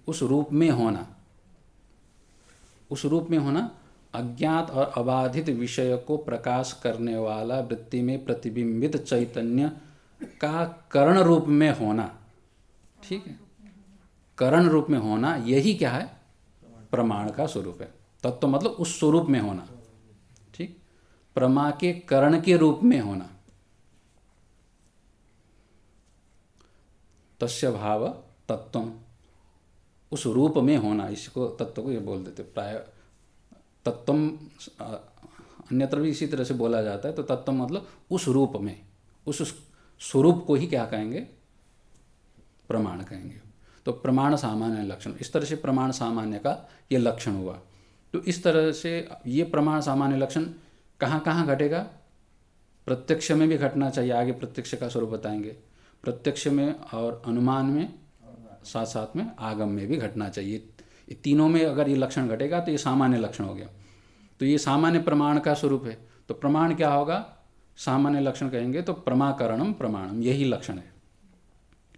उस रूप में होना। उस रूप में होना अज्ञात और अबाधित विषय को प्रकाश करने वाला वृत्ति में प्रतिबिंबित चैतन्य का करण रूप में होना। ठीक है, करण रूप में होना, यही क्या है, प्रमाण का स्वरूप है। तत्व मतलब उस स्वरूप में होना। ठीक, प्रमा के करण के रूप में होना। तस्य भाव तत्वम, उस रूप में होना, इसको तत्व को ये बोल देते प्राय। तत्वम अन्यत्र भी इसी तरह से बोला जाता है। तो तत्व मतलब उस रूप में, उस स्वरूप को ही क्या कहेंगे, प्रमाण कहेंगे। तो प्रमाण सामान्य लक्षण, इस तरह से प्रमाण सामान्य का ये लक्षण हुआ। तो इस तरह से ये प्रमाण सामान्य लक्षण कहाँ कहाँ घटेगा, प्रत्यक्ष में भी घटना चाहिए, आगे प्रत्यक्ष का स्वरूप बताएंगे, प्रत्यक्ष में और अनुमान में, साथ साथ में आगम में भी घटना चाहिए। ये तीनों में अगर ये लक्षण घटेगा तो ये सामान्य लक्षण हो गया। तो ये सामान्य प्रमाण का स्वरूप है। तो प्रमाण क्या होगा, सामान्य लक्षण कहेंगे तो प्रमाकरणम प्रमाणम, यही लक्षण है।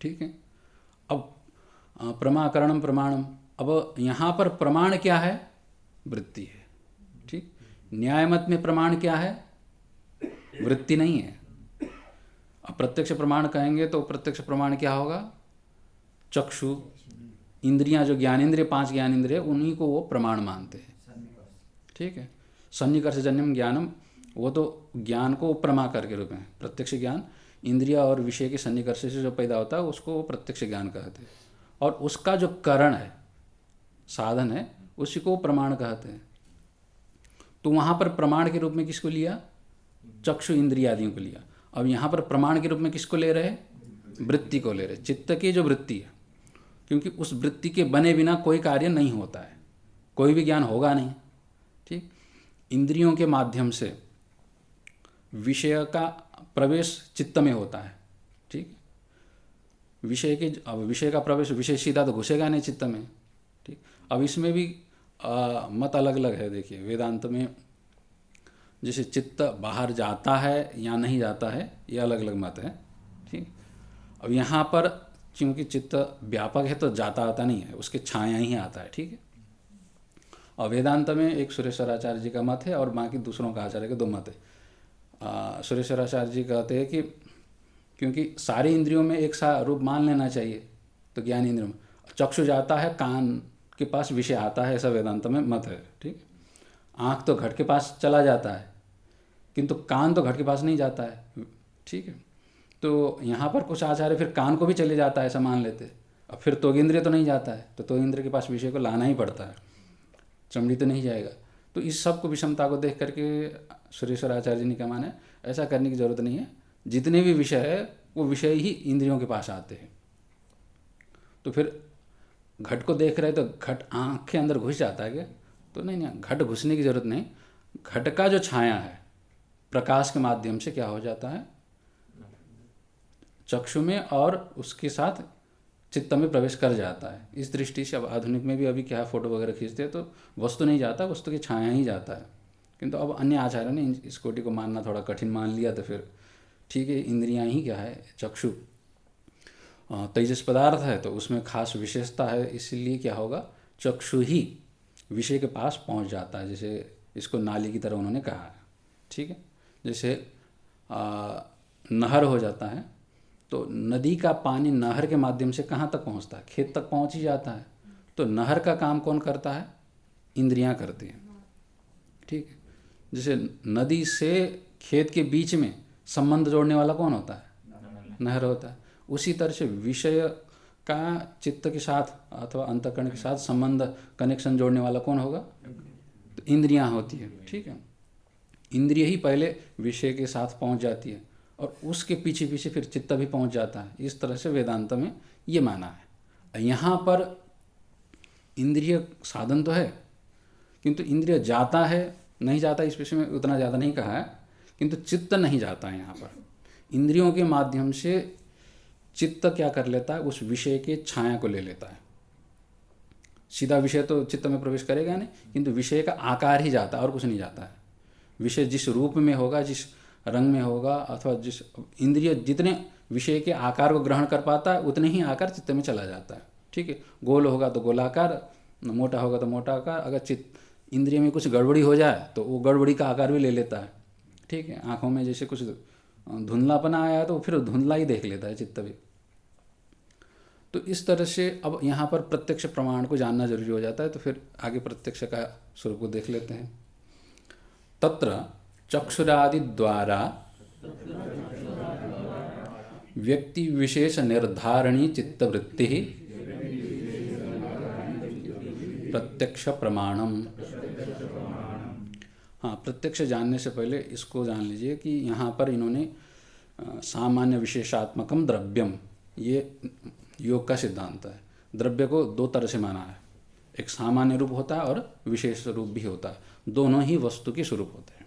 ठीक है। अब प्रमाकरणम प्रमाणम, अब यहाँ पर प्रमाण क्या है, वृत्ति है। ठीक, न्याय मत में प्रमाण क्या है, वृत्ति नहीं है। अब प्रत्यक्ष प्रमाण कहेंगे तो प्रत्यक्ष प्रमाण क्या होगा, चक्षु इंद्रियां, जो ज्ञानेंद्रिय, 5 ज्ञानेंद्रिय, उन्हीं को वो प्रमाण मानते हैं। ठीक है। सन्निकर्षजन्यम ज्ञानम, वो तो ज्ञान को प्रमाकर के रूप में, प्रत्यक्ष ज्ञान इंद्रिया और विषय के सन्निकर्ष से जो पैदा होता है उसको वो प्रत्यक्ष ज्ञान कहते हैं। और उसका जो करण है, साधन है, उसी को प्रमाण कहते हैं। तो वहाँ पर प्रमाण के रूप में किसको लिया, चक्षु इंद्रिय आदियों को लिया। अब यहाँ पर प्रमाण के रूप में किसको ले रहे, वृत्ति को ले रहे, चित्त की जो वृत्ति है। क्योंकि उस वृत्ति के बने बिना कोई कार्य नहीं होता है, कोई भी ज्ञान होगा नहीं। ठीक, इंद्रियों के माध्यम से विषय का प्रवेश चित्त में होता है। ठीक, विषय के, अब विषय का प्रवेश, विषय सीधा तो घुसेगा नहीं चित्त में। ठीक, अब इसमें भी मत अलग अलग है। देखिए वेदांत में जैसे चित्त बाहर जाता है या नहीं जाता है, ये अलग अलग मत है। ठीक, अब यहाँ पर क्योंकि चित्त व्यापक है तो जाता आता नहीं है, उसके छाया ही आता है। ठीक है। और वेदांत में एक सुरेश्वराचार्य जी का मत है और बाकी दूसरों का आचार्य के 2 मत है। सुरेश्वराचार्य जी कहते हैं कि क्योंकि सारी इंद्रियों में एक सा रूप मान लेना चाहिए, तो ज्ञान इंद्रियों में चक्षु जाता है, कान के पास विषय आता है, ऐसा वेदांत में मत है। ठीक, आँख तो घट के पास चला जाता है किंतु कान तो घट के पास नहीं जाता है। ठीक है। तो यहाँ पर कुछ आचार्य फिर कान को भी चले जाता है ऐसा मान लेते, अब फिर त्वग इंद्रिय तो नहीं जाता है, तो त्वग इंद्रिय के पास विषय को लाना ही पड़ता है, चमड़ी तो नहीं जाएगा। तो इस सब को विषमता को देख करके सुरेश्वराचार्य जी ने क्या माना है, ऐसा करने की जरूरत नहीं है, जितने भी विषय है वो विषय ही इंद्रियों के पास आते हैं। तो फिर घट को देख रहे तो घट आँख के अंदर घुस जाता है क्या, तो नहीं, घट घुसने की जरूरत नहीं। घट का जो छाया है प्रकाश के माध्यम से क्या हो जाता है, चक्षु में और उसके साथ चित्त में प्रवेश कर जाता है। इस दृष्टि से अब आधुनिक में भी अभी क्या है, फोटो वगैरह खींचते हैं तो वस्तु नहीं जाता, वस्तु की छाया ही जाता है। किंतु अब अन्य आचार्यों ने इस कोटि को मानना थोड़ा कठिन मान लिया, तो फिर ठीक है, इंद्रियां ही क्या है, चक्षु तेजस पदार्थ है तो उसमें खास विशेषता है, इसलिए क्या होगा, चक्षु ही विषय के पास पहुंच जाता है। जैसे इसको नाली की तरह उन्होंने कहा है। ठीक है। जैसे नहर हो जाता है तो नदी का पानी नहर के माध्यम से कहाँ तक पहुँचता है, खेत तक पहुँच ही जाता है। तो नहर का काम कौन करता है, इंद्रियां करती हैं। ठीक है। जैसे नदी से खेत के बीच में संबंध जोड़ने वाला कौन होता है, नहर होता है। उसी तरह से विषय का चित्त के साथ अथवा अंतःकरण के साथ संबंध, कनेक्शन जोड़ने वाला कौन होगा, तो इंद्रियां होती है। ठीक है। इंद्रिय ही पहले विषय के साथ पहुंच जाती है और उसके पीछे पीछे फिर चित्त भी पहुंच जाता है। इस तरह से वेदांत में ये माना है। यहाँ पर इंद्रिय साधन तो है किंतु इंद्रिय जाता है नहीं जाता इस विषय में उतना ज़्यादा नहीं कहा है, किंतु चित्त नहीं जाता है। यहाँ पर इंद्रियों के माध्यम से चित्त क्या कर लेता है, उस विषय के छाया को ले लेता है। सीधा विषय तो चित्त में प्रवेश करेगा नहीं, किंतु विषय का आकार ही जाता है और कुछ नहीं जाता है। विषय जिस रूप में होगा, जिस रंग में होगा, अथवा जिस इंद्रिय जितने विषय के आकार को ग्रहण कर पाता है उतने ही आकार चित्त में चला जाता है। ठीक है। गोल होगा तो गोलाकार, मोटा होगा तो मोटा आकार। अगर चित्त इंद्रिय में कुछ गड़बड़ी हो जाए तो वो गड़बड़ी का आकार भी ले लेता है। ठीक है। आँखों में जैसे कुछ धुंधलापना आया है तो फिर धुंधला ही देख लेता है चित्त भी। तो इस तरह से अब यहाँ पर प्रत्यक्ष प्रमाण को जानना जरूरी हो जाता है। तो फिर आगे प्रत्यक्ष का स्वरूप को देख लेते हैं। तत्र चक्षुरादि द्वारा व्यक्ति विशेष निर्धारणी चित्तवृत्ति प्रत्यक्ष प्रमाणम। हाँ, प्रत्यक्ष जानने से पहले इसको जान लीजिए कि यहाँ पर इन्होंने सामान्य विशेषात्मकम द्रव्यम, ये योग का सिद्धांत है। द्रव्य को दो तरह से माना है, एक सामान्य रूप होता है और विशेष रूप भी होता है। दोनों ही वस्तु के स्वरूप होते हैं।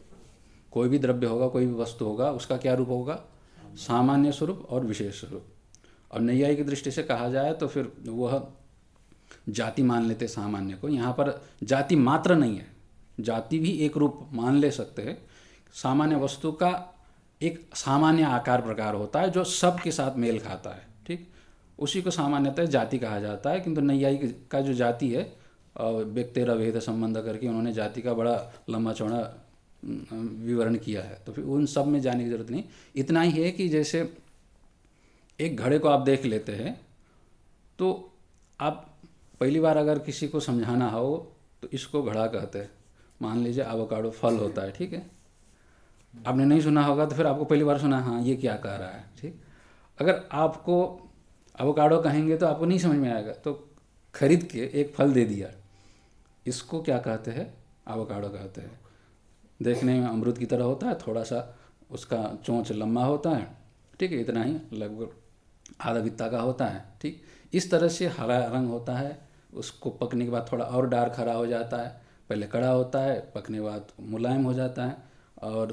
कोई भी द्रव्य होगा, कोई भी वस्तु होगा, उसका क्या रूप होगा? सामान्य स्वरूप और विशेष स्वरूप। और नैयायी की दृष्टि से कहा जाए तो फिर वह जाति मान लेते सामान्य को। यहाँ पर जाति मात्र नहीं है, जाति भी एक रूप मान ले सकते हैं। सामान्य वस्तु का एक सामान्य आकार प्रकार होता है जो सब के साथ मेल खाता है, ठीक, उसी को सामान्यतः जाति कहा जाता है। किंतु नैयायी का जो जाति है, व्यक्तिर अभेद संबंध करके उन्होंने जाति का बड़ा लंबा चौड़ा विवरण किया है, तो फिर उन सब में जाने की जरूरत नहीं। इतना ही है कि जैसे एक घड़े को आप देख लेते हैं, तो आप पहली बार अगर किसी को समझाना हो तो इसको घड़ा कहते हैं। मान लीजिए एवोकाडो फल होता है, ठीक है, आपने नहीं सुना होगा तो फिर आपको पहली बार सुना, हाँ ये क्या कह रहा है, ठीक। अगर आपको एवोकाडो कहेंगे तो आपको नहीं समझ में आएगा, तो खरीद के एक फल दे दिया, इसको क्या कहते हैं? एवोकाडो कहते हैं। देखने में अमरूद की तरह होता है, थोड़ा सा उसका चोंच लंबा होता है, ठीक है, इतना ही, लगभग आधा बित्ता का होता है, ठीक। इस तरह से हरा रंग होता है, उसको पकने के बाद थोड़ा और डार्क हरा हो जाता है। पहले कड़ा होता है, पकने के बाद मुलायम हो जाता है, और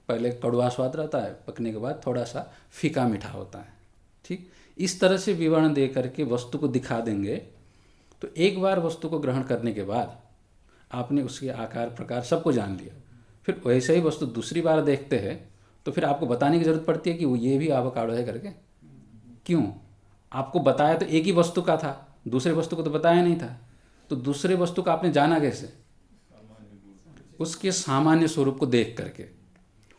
पहले कड़वा स्वाद रहता है, पकने के बाद थोड़ा सा फीका मीठा होता है, ठीक। इस तरह से विवरण दे करके वस्तु को दिखा देंगे, तो एक बार वस्तु को ग्रहण करने के बाद आपने उसके आकार प्रकार सबको जान लिया। फिर वैसे ही वस्तु दूसरी बार देखते हैं तो फिर आपको बताने की ज़रूरत पड़ती है कि वो ये भी एवोकाडो है करके। क्यों? आपको बताया तो एक ही वस्तु का था, दूसरे वस्तु को तो बताया नहीं था, तो दूसरे वस्तु का आपने जाना कैसे? उसके सामान्य स्वरूप को देख करके।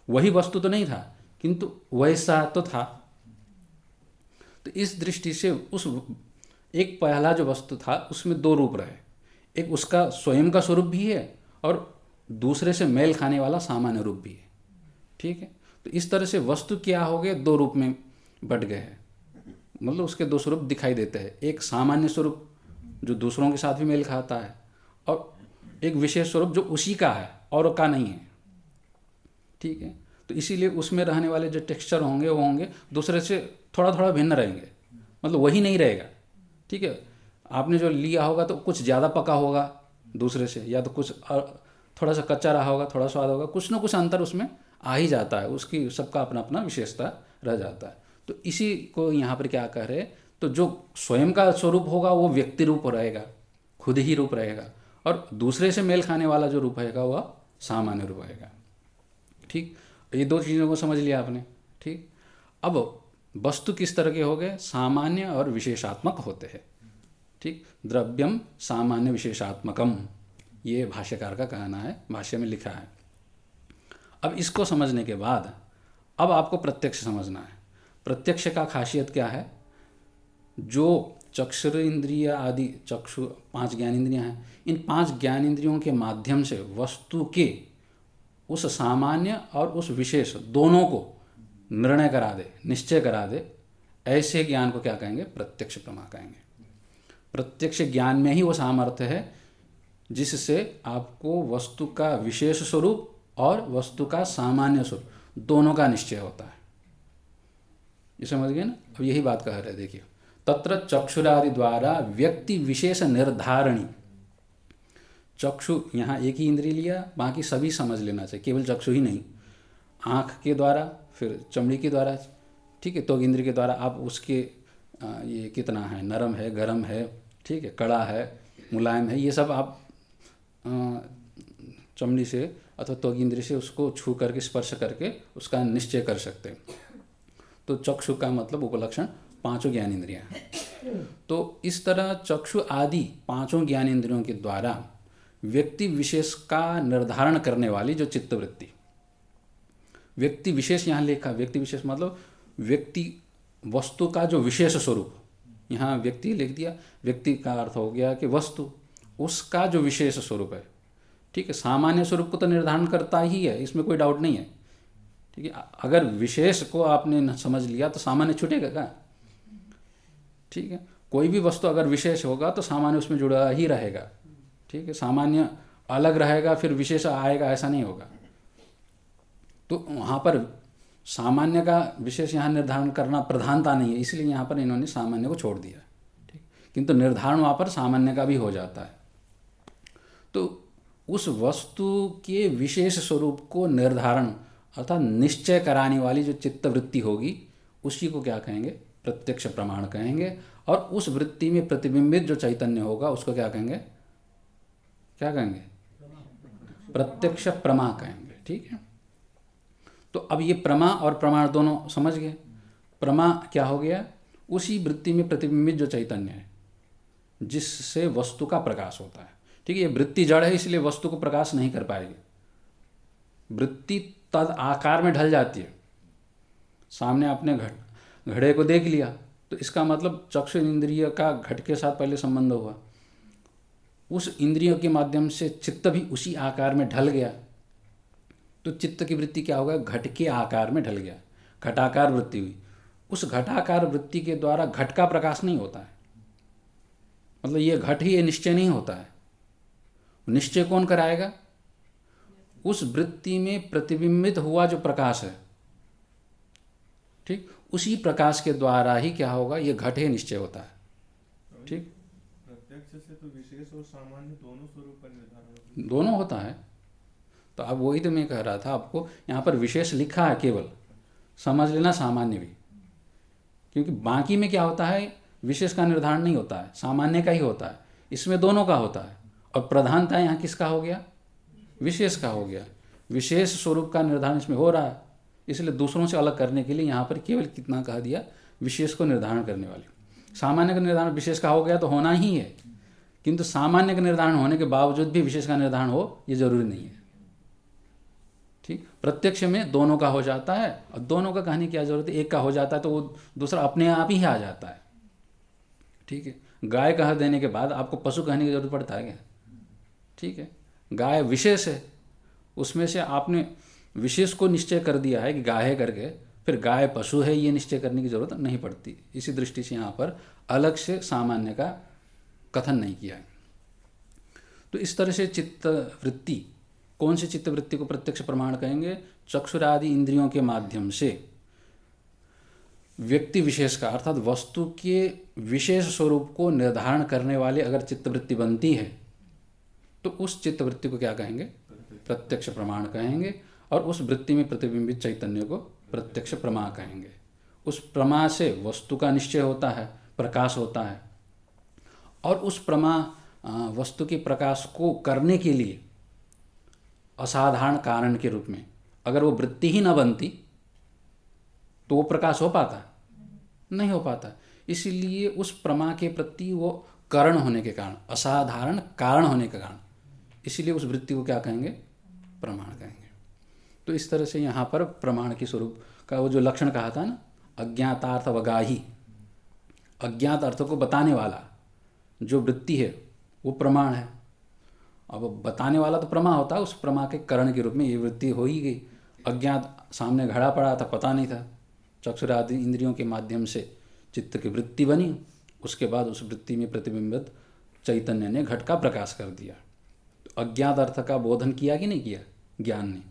वही वस्तु तो नहीं था किंतु वैसा तो था। तो इस दृष्टि से उस एक पहला जो वस्तु था उसमें दो रूप रहे, एक उसका स्वयं का स्वरूप भी है और दूसरे से मेल खाने वाला सामान्य रूप भी है, ठीक है। तो इस तरह से वस्तु क्या हो गए, दो रूप में बट गए हैं, मतलब उसके दो स्वरूप दिखाई देते हैं। एक सामान्य स्वरूप जो दूसरों के साथ भी मेल खाता है, और एक विशेष स्वरूप जो उसी का है और का नहीं है, ठीक है। तो इसीलिए उसमें रहने वाले जो टेक्सचर होंगे वो होंगे दूसरे से थोड़ा थोड़ा भिन्न रहेंगे, मतलब वही नहीं रहेगा, ठीक है। आपने जो लिया होगा तो कुछ ज़्यादा पका होगा दूसरे से, या तो कुछ थोड़ा सा कच्चा रहा होगा, थोड़ा स्वाद होगा, कुछ ना कुछ अंतर उसमें आ ही जाता है, उसकी सबका अपना अपना विशेषता रह जाता है। तो इसी को यहाँ पर क्या कह रहे हैं, तो जो स्वयं का स्वरूप होगा वो व्यक्ति रूप रहेगा, खुद ही रूप रहेगा, और दूसरे से मेल खाने वाला जो रूप रहेगा वह सामान्य रूप रहेगा, ठीक। ये दो चीज़ों को समझ लिया आपने, ठीक। अब वस्तु किस तरह के हो गए? सामान्य और विशेषात्मक होते हैं, ठीक। द्रव्यम सामान्य विशेषात्मकम, ये भाष्यकार का कहना है, भाष्य में लिखा है। अब इसको समझने के बाद अब आपको प्रत्यक्ष समझना है। प्रत्यक्ष का खासियत क्या है? जो चक्षुर इंद्रिय आदि, चक्षु 5 ज्ञानेंद्रियां हैं, इन 5 ज्ञानेंद्रियों के माध्यम से वस्तु के उस सामान्य और उस विशेष दोनों को निर्णय करा दे, निश्चय करा दे, ऐसे ज्ञान को क्या कहेंगे? प्रत्यक्ष प्रमा कहेंगे। प्रत्यक्ष ज्ञान में ही वो सामर्थ्य है जिससे आपको वस्तु का विशेष स्वरूप और वस्तु का सामान्य स्वरूप दोनों का निश्चय होता है। ये समझ गए ना? अब यही बात कह रहे हैं, देखिए, तत्र चक्षुरादि द्वारा व्यक्ति विशेष निर्धारणी। चक्षु यहाँ एक ही इंद्रिय लिया, बाकी सभी समझ लेना चाहिए, केवल चक्षु ही नहीं, आँख के द्वारा, फिर चमड़ी के द्वारा, ठीक है, त्वक इंद्रिय के द्वारा आप उसके ये कितना है, नरम है, गरम है, ठीक है, कड़ा है, मुलायम है, ये सब आप चमड़ी से अथवा त्वक इंद्रिय से उसको छू करके स्पर्श करके उसका निश्चय कर सकते हैं। तो चक्षु का मतलब उपलक्षण 5 ज्ञानेंद्रियां हैं। तो इस तरह चक्षु आदि 5 ज्ञानेंद्रियों के द्वारा व्यक्ति विशेष का निर्धारण करने वाली जो चित्तवृत्ति, व्यक्ति विशेष यहाँ लिखा, व्यक्ति विशेष मतलब व्यक्ति वस्तु का जो विशेष स्वरूप, यहाँ व्यक्ति लिख दिया, व्यक्ति का अर्थ हो गया कि वस्तु, उसका जो विशेष स्वरूप है, ठीक है। सामान्य स्वरूप को तो निर्धारण करता ही है, इसमें कोई डाउट नहीं है, ठीक है। अगर विशेष को आपने न समझ लिया तो सामान्य छूटेगा क्या? ठीक है, कोई भी वस्तु अगर विशेष होगा तो सामान्य उसमें जुड़ा ही रहेगा, ठीक है। सामान्य अलग रहेगा फिर विशेष आएगा, ऐसा नहीं होगा। तो वहाँ पर सामान्य का विशेष यहाँ निर्धारण करना प्रधानता नहीं है, इसलिए यहाँ पर इन्होंने सामान्य को छोड़ दिया, ठीक। किंतु निर्धारण वहाँ पर सामान्य का भी हो जाता है। तो उस वस्तु के विशेष स्वरूप को निर्धारण अर्थात निश्चय कराने वाली जो चित्तवृत्ति होगी उसी को क्या कहेंगे? प्रत्यक्ष प्रमाण कहेंगे। और उस वृत्ति में प्रतिबिंबित जो चैतन्य होगा उसको क्या कहेंगे? क्या कहेंगे? प्रत्यक्ष प्रमा कहेंगे, ठीक है। तो अब ये प्रमा और प्रमाण दोनों समझ गए। प्रमा क्या हो गया? उसी वृत्ति में प्रतिबिंबित जो चैतन्य है जिससे वस्तु का प्रकाश होता है, ठीक है। ये वृत्ति जड़ है इसलिए वस्तु को प्रकाश नहीं कर पाएगी। वृत्ति तद आकार में ढल जाती है। सामने आपने घड़े को देख लिया तो इसका मतलब चक्षु इंद्रिय का घट के साथ पहले संबंध हुआ, उस इंद्रियों के माध्यम से चित्त भी उसी आकार में ढल गया, तो चित्त की वृत्ति क्या होगा? घट के आकार में ढल गया, घटाकार वृत्ति हुई। उस घटाकार वृत्ति के द्वारा घट का प्रकाश नहीं होता है, मतलब ये घट ही ये निश्चय नहीं होता है। निश्चय कौन कराएगा? उस वृत्ति में प्रतिबिंबित हुआ जो प्रकाश है, ठीक, उसी प्रकाश के द्वारा ही क्या होगा? ये घट ही निश्चय होता है, ठीक। प्रत्यक्ष से तो विशेष और सामान्य दोनों स्वरूप का निर्धारण दोनों होता है। तो अब वही तो मैं कह रहा था आपको, यहाँ पर विशेष लिखा है, केवल समझ लेना सामान्य भी, क्योंकि बाकी में क्या होता है? विशेष का निर्धारण नहीं होता है, सामान्य का ही होता है। इसमें दोनों का होता है और प्रधानता यहाँ किसका हो गया? विशेष का हो गया। विशेष स्वरूप का निर्धारण इसमें हो रहा है, इसलिए दूसरों से अलग करने के लिए यहाँ पर केवल कितना कह दिया? विशेष को निर्धारण करने वाली। सामान्य का निर्धारण विशेष का हो गया तो होना ही है, किंतु सामान्य का निर्धारण होने के बावजूद भी विशेष का निर्धारण हो ये जरूरी नहीं है, ठीक। प्रत्यक्ष में दोनों का हो जाता है और दोनों का कहने की क्या जरूरत है? एक का हो जाता है तो वो दूसरा अपने आप ही आ जाता है, ठीक है। गाय कह देने के बाद आपको पशु कहने की जरूरत पड़ता है क्या? ठीक है, गाय विशेष है, उसमें से आपने विशेष को निश्चय कर दिया है कि गाय है करके, फिर गाय पशु है ये निश्चय करने की जरूरत नहीं पड़ती। इसी दृष्टि से यहाँ पर अलग से सामान्य का कथन नहीं किया है। तो इस तरह से चित्त वृत्ति, कौन सी चित्त वृत्ति को प्रत्यक्ष प्रमाण कहेंगे? चक्षुरादि इंद्रियों के माध्यम से व्यक्ति विशेष का अर्थात वस्तु के विशेष स्वरूप को निर्धारण करने वाले अगर चित्तवृत्ति बनती है तो उस चित्तवृत्ति को क्या कहेंगे? प्रत्यक्ष प्रमाण कहेंगे। और उस वृत्ति में प्रतिबिंबित चैतन्य को प्रत्यक्ष प्रमा कहेंगे। उस प्रमा से वस्तु का निश्चय होता है, प्रकाश होता है, और उस प्रमा वस्तु के प्रकाश को करने के लिए असाधारण कारण के रूप में अगर वो वृत्ति ही न बनती तो वो प्रकाश हो पाता? नहीं हो पाता। इसीलिए उस प्रमा के प्रति वो कारण होने के कारण, असाधारण कारण होने के कारण, इसीलिए उस वृत्ति को क्या कहेंगे? प्रमाण कहेंगे। तो इस तरह से यहाँ पर प्रमाण के स्वरूप का वो जो लक्षण कहा था ना, अज्ञातार्थ अवगाही, अज्ञात अर्थों को बताने वाला जो वृत्ति है वो प्रमाण है। अब बताने वाला तो प्रमा होता है, उस प्रमा के करण के रूप में ये वृत्ति हो ही गई। अज्ञात सामने घड़ा पड़ा था, पता नहीं था, चक्षुरादि इंद्रियों के माध्यम से चित्त की वृत्ति बनी, उसके बाद उस वृत्ति में प्रतिबिंबित चैतन्य ने घट का प्रकाश कर दिया। तो अज्ञात अर्थ का बोधन किया कि नहीं किया ज्ञान ने?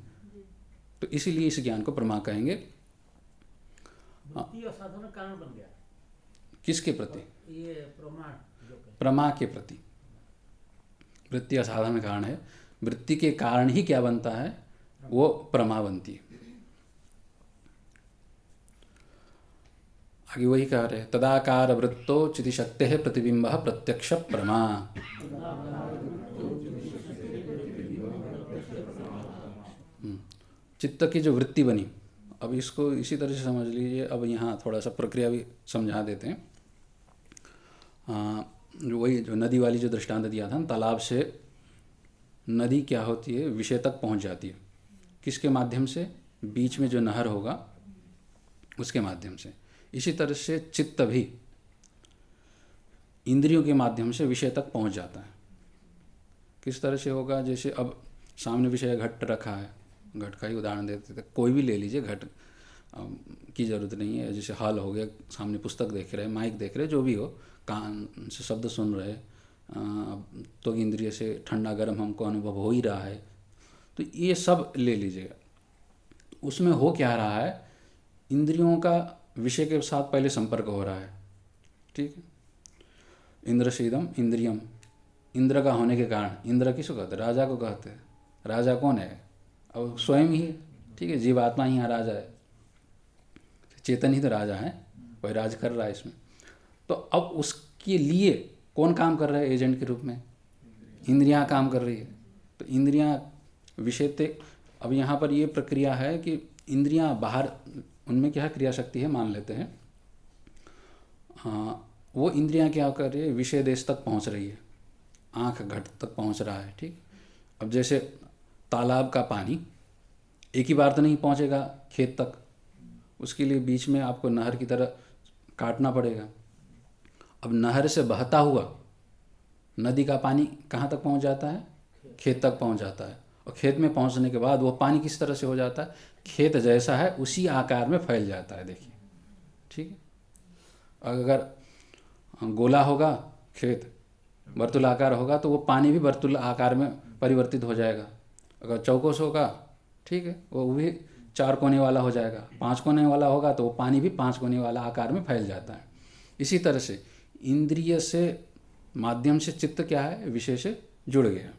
तो इसीलिए इस ज्ञान को प्रमा कहेंगे। वृत्ति असाधारण कारण बन गया। किसके प्रति? ये प्रमाण जो कहे। प्रमा के प्रति। वृत्ति असाधारण कारण है, वृत्ति के कारण ही क्या बनता है? वो प्रमा बनती है। आगे वही कह रहे, तदाकार वृत्तो चितिशक्ति प्रतिबिंब प्रत्यक्ष प्रमा। चित्त की जो वृत्ति बनी, अब इसको इसी तरह से समझ लीजिए। अब यहाँ थोड़ा सा प्रक्रिया भी समझा देते हैं। जो वही जो नदी वाली जो दृष्टांत दिया था ना, तालाब से नदी क्या होती है? विषय तक पहुँच जाती है। किसके माध्यम से? बीच में जो नहर होगा उसके माध्यम से। इसी तरह से चित्त भी इंद्रियों के माध्यम से विषय तक पहुँच जाता है। किस तरह से होगा? जैसे अब सामने विषय घट रखा है, घट का ही उदाहरण देते थे, कोई भी ले लीजिए, घट की ज़रूरत नहीं है। जैसे हॉल हो गया, सामने पुस्तक देख रहे, माइक देख रहे, जो भी हो, कान से शब्द सुन रहे, तो इंद्रिय से ठंडा गर्म हमको अनुभव हो ही रहा है, तो ये सब ले लीजिएगा। उसमें हो क्या रहा है, इंद्रियों का विषय के साथ पहले संपर्क हो रहा है, ठीक है। इंद्र सीदम इंद्रियम, इंद्र का होने के कारण, इंद्र किसको कहते हैं, राजा को कहते हैं। राजा कौन है, अब स्वयं ही, ठीक है, जीवात्मा ही यहाँ राजा है, चेतन ही तो राजा है, वही राज कर रहा है इसमें। तो अब उसके लिए कौन काम कर रहा है एजेंट के रूप में, इंद्रियां काम कर रही है। तो इंद्रियां विषय ते, अब यहाँ पर ये प्रक्रिया है कि इंद्रियां बाहर, उनमें क्या क्रिया शक्ति है मान लेते हैं, वो इंद्रियां क्या कर रही है, विषय देश तक पहुँच रही है, आँख घट तक पहुँच रहा है, ठीक। अब जैसे तालाब का पानी एक ही बार तो नहीं पहुँचेगा खेत तक, उसके लिए बीच में आपको नहर की तरह काटना पड़ेगा। अब नहर से बहता हुआ नदी का पानी कहाँ तक पहुँच जाता है, खेत तक पहुँच जाता है, और खेत में पहुँचने के बाद वो पानी किस तरह से हो जाता है, खेत जैसा है उसी आकार में फैल जाता है, देखिए, ठीक है। अगर गोला होगा खेत, वर्तुलाकार होगा, तो वो पानी भी वर्तुल आकार में परिवर्तित हो जाएगा। अगर चौकोस होगा, ठीक है, वो भी 4 कोने वाला हो जाएगा। 5 कोने वाला होगा तो वो पानी भी 5 कोने वाला आकार में फैल जाता है। इसी तरह से इंद्रिय से माध्यम से चित्त क्या है, विषय से जुड़ गया।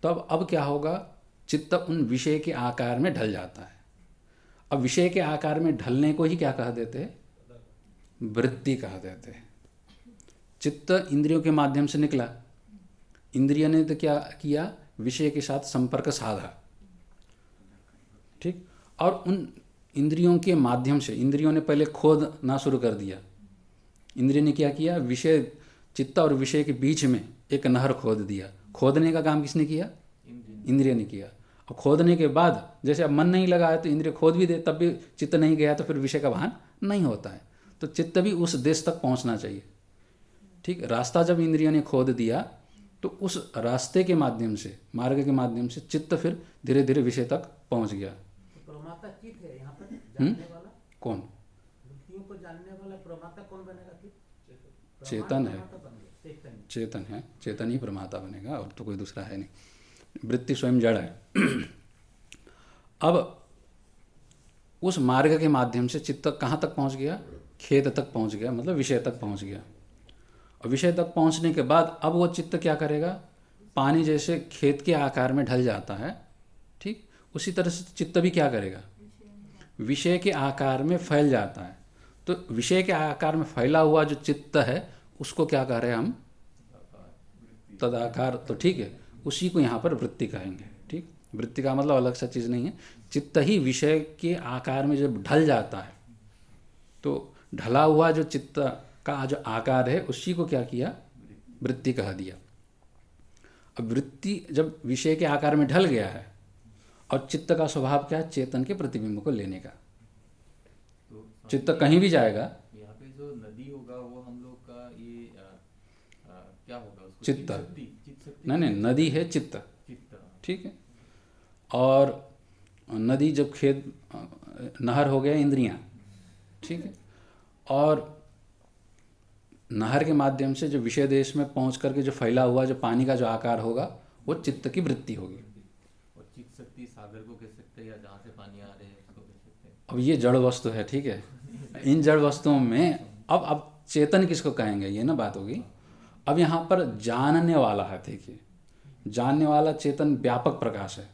तब अब क्या होगा, चित्त उन विषय के आकार में ढल जाता है। अब विषय के आकार में ढलने को ही क्या कह देते हैं, वृत्ति कह देते हैं। चित्त इंद्रियों के माध्यम से निकला, इंद्रिय ने तो क्या किया, विषय के साथ संपर्क साधा, ठीक। और उन इंद्रियों के माध्यम से, इंद्रियों ने पहले खोदना शुरू कर दिया। इंद्रिय ने क्या किया, विषय, चित्त और विषय के बीच में एक नहर खोद दिया। खोदने का काम किसने किया, इंद्रिय ने किया। और खोदने के बाद जैसे अब मन नहीं लगा है तो इंद्रिय खोद भी दे, तब भी चित्त नहीं गया, तो फिर विषय का भान नहीं होता है। तो चित्त भी उस देश तक पहुंचना चाहिए, ठीक। रास्ता जब इंद्रियों ने खोद दिया तो उस रास्ते के माध्यम से, मार्ग के माध्यम से चित्त फिर धीरे धीरे विषय तक पहुंच गया। प्रमाता चित्त है यहाँ पर जानने वाला कौन, वृत्तियों को जानने वाला प्रमाता कौन बनेगा फिर, चेतन है, प्रमाता बन गया, चेतन। चेतन है, चेतन ही प्रमाता बनेगा, और तो कोई दूसरा है नहीं। वृत्ति स्वयं जड़ है। अब उस मार्ग के माध्यम से चित्त कहाँ तक पहुँच गया, खेत तक पहुँच गया, मतलब विषय तक पहुँच गया। और विषय तक पहुँचने के बाद अब वो चित्त क्या करेगा, पानी जैसे खेत के आकार में ढल जाता है, ठीक, उसी तरह से चित्त भी क्या करेगा, विषय के आकार में फैल जाता है। तो विषय के आकार में फैला हुआ जो चित्त है उसको क्या कह रहे हैं हम, तदाकार, तो ठीक है, उसी को यहाँ पर वृत्ति कहेंगे, ठीक। वृत्ति का मतलब अलग सा चीज़ नहीं है, चित्त ही विषय के आकार में जब ढल जाता है तो ढला हुआ जो चित्त का जो आकार है उसी को क्या किया, वृत्ति कह दिया। अब वृत्ति जब विषय के आकार में ढल गया है, और चित्त का स्वभाव क्या है, चेतन के प्रतिबिंब को लेने का। तो चित्त कहीं भी जाएगा, यहाँ पे जो नदी होगा वो हम लोग का ये क्या होगा उसको, चित्त, चित्त नहीं नहीं, नदी है चित्त, चित्त, ठीक है। और नदी जब खेत, नहर हो गया इंद्रियां, ठीक है। और नहर के माध्यम से जो विषय देश में पहुंच करके जो फैला हुआ जो पानी का जो आकार होगा वो चित्त की वृत्ति होगी। और चित्त शक्ति सागर को कह सकते हैं, या जहाँ से पानी आ रहे हैं उसको कह सकते हैं। अब ये जड़ वस्तु है, ठीक है। इन जड़ वस्तुओं में अब चेतन किसको कहेंगे, ये ना बात होगी। अब यहाँ पर जानने वाला है, देखिए, जानने वाला चेतन व्यापक प्रकाश है,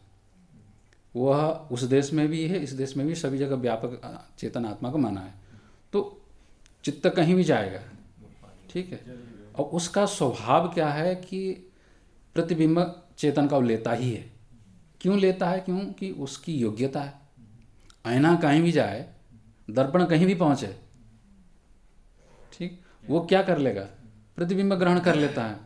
वह उस देश में भी है, इस देश में भी, सभी जगह व्यापक चेतन आत्मा को माना है। तो चित्त कहीं भी जाएगा, ठीक है। और उसका स्वभाव क्या है कि प्रतिबिंब चेतन का वो लेता ही है। क्यों लेता है, क्योंकि उसकी योग्यता है। आईना कहीं भी जाए, दर्पण कहीं भी पहुंचे, ठीक, वो क्या कर लेगा, प्रतिबिंब ग्रहण कर लेता है।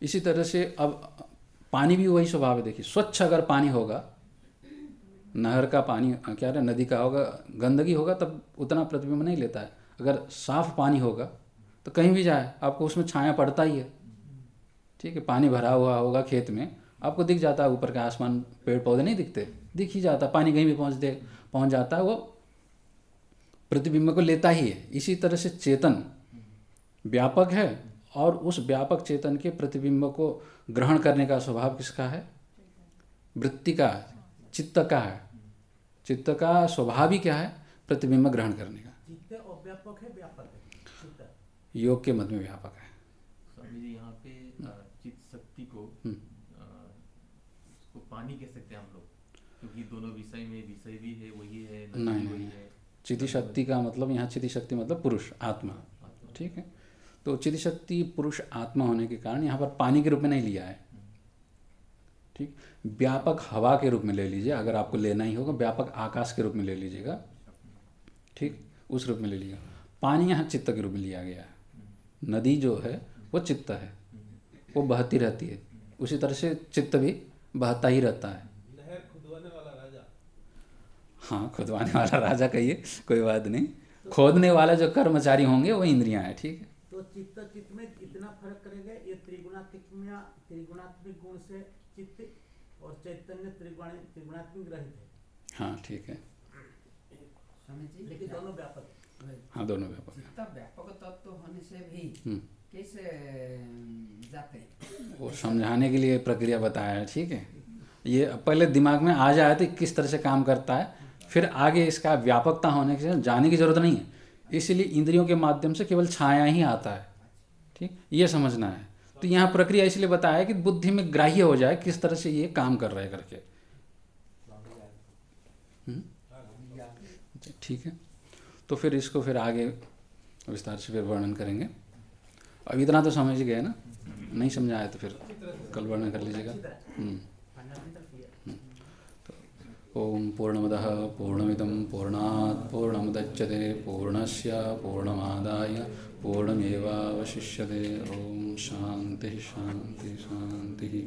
इसी तरह से अब पानी भी वही स्वभाव है। देखिए, स्वच्छ अगर पानी होगा, नहर का पानी क्या है, नदी का होगा, गंदगी होगा तब उतना प्रतिबिंब नहीं लेता है। अगर साफ पानी होगा तो कहीं भी जाए आपको उसमें छाया पड़ता ही है, ठीक है। पानी भरा हुआ होगा खेत में, आपको दिख जाता है, ऊपर का आसमान, पेड़ पौधे नहीं दिखते, दिख ही जाता है। पानी कहीं भी पहुंच जाता है, वो प्रतिबिंब को लेता ही है। इसी तरह से चेतन व्यापक है और उस व्यापक चेतन के प्रतिबिंब को ग्रहण करने का स्वभाव किसका है? वृत्ति का, चित्त का है। चित्त का स्वभाव ही क्या है? प्रतिबिंब ग्रहण करने का। चित्त अव्यापक है, व्यापक है चित्त? योग के मत में व्यापक है। स्वामी जी यहाँ पे चित्त शक्ति को उसको पानी कह सकते हैं हम लोग, क्योंकि दोनों विषय में विषय भी है, वही है, नदी नहीं, वही नहीं। है। चिति शक्ति का मतलब यहाँ चिति शक्ति मतलब पुरुष आत्मा, ठीक है। तो चिति शक्ति पुरुष आत्मा होने के कारण यहाँ पर पानी के रूप में नहीं लिया है, ठीक। व्यापक हवा के रूप में ले लीजिए, अगर आपको लेना ही होगा व्यापक आकाश के रूप में ले लीजिएगा, ठीक, उस रूप में ले लीजिएगा। पानी यहाँ चित्त के रूप में लिया गया है। नदी जो है वो चित्त है, वो बहती रहती है, उसी तरह से चित्त भी बहता ही रहता है। लहर खुदवाने वाला राजा। हाँ, खुदवाने वाला राजा कहिए, कोई बात नहीं। खोदने वाला जो कर्मचारी होंगे वो इंद्रियां हैं, ठीक है। तो चित्त में इतना फर्क करेंगे, ये त्रिगुणात्मिक गुण से चित्त और चैतन्य त्रिगुणात्मिक रहित है। हाँ, ठीक है। स्वामी जी लेकिन दोनों व्यापक है। हाँ, दोनों व्यापक है। चित्त व्यापक तत्व होने से भी कैसे जाते हैं? वो समझाने के लिए प्रक्रिया बताया है, ठीक है। ये पहले दिमाग में आ जाए तो किस तरह से काम करता है, फिर आगे इसका व्यापकता होने के जाने की जरूरत नहीं है। इसीलिए इंद्रियों के माध्यम से केवल छाया ही आता है, ठीक, ये समझना है। तो यहाँ प्रक्रिया इसलिए बताया है कि बुद्धि में ग्राह्य हो जाए किस तरह से ये काम कर रहे करके, ठीक है। तो फिर इसको फिर आगे विस्तार से फिर वर्णन करेंगे। अब इतना तो समझ गए ना, नहीं समझाया तो फिर कल वर्णन कर लीजिएगा। ओम पूर्णमदः पूर्णमिदं पूर्णात् पूर्णमुदच्यते पूर्णस्य पूर्णमादाय पूर्णमेवावशिष्यते। ओम शांति शांति शांति।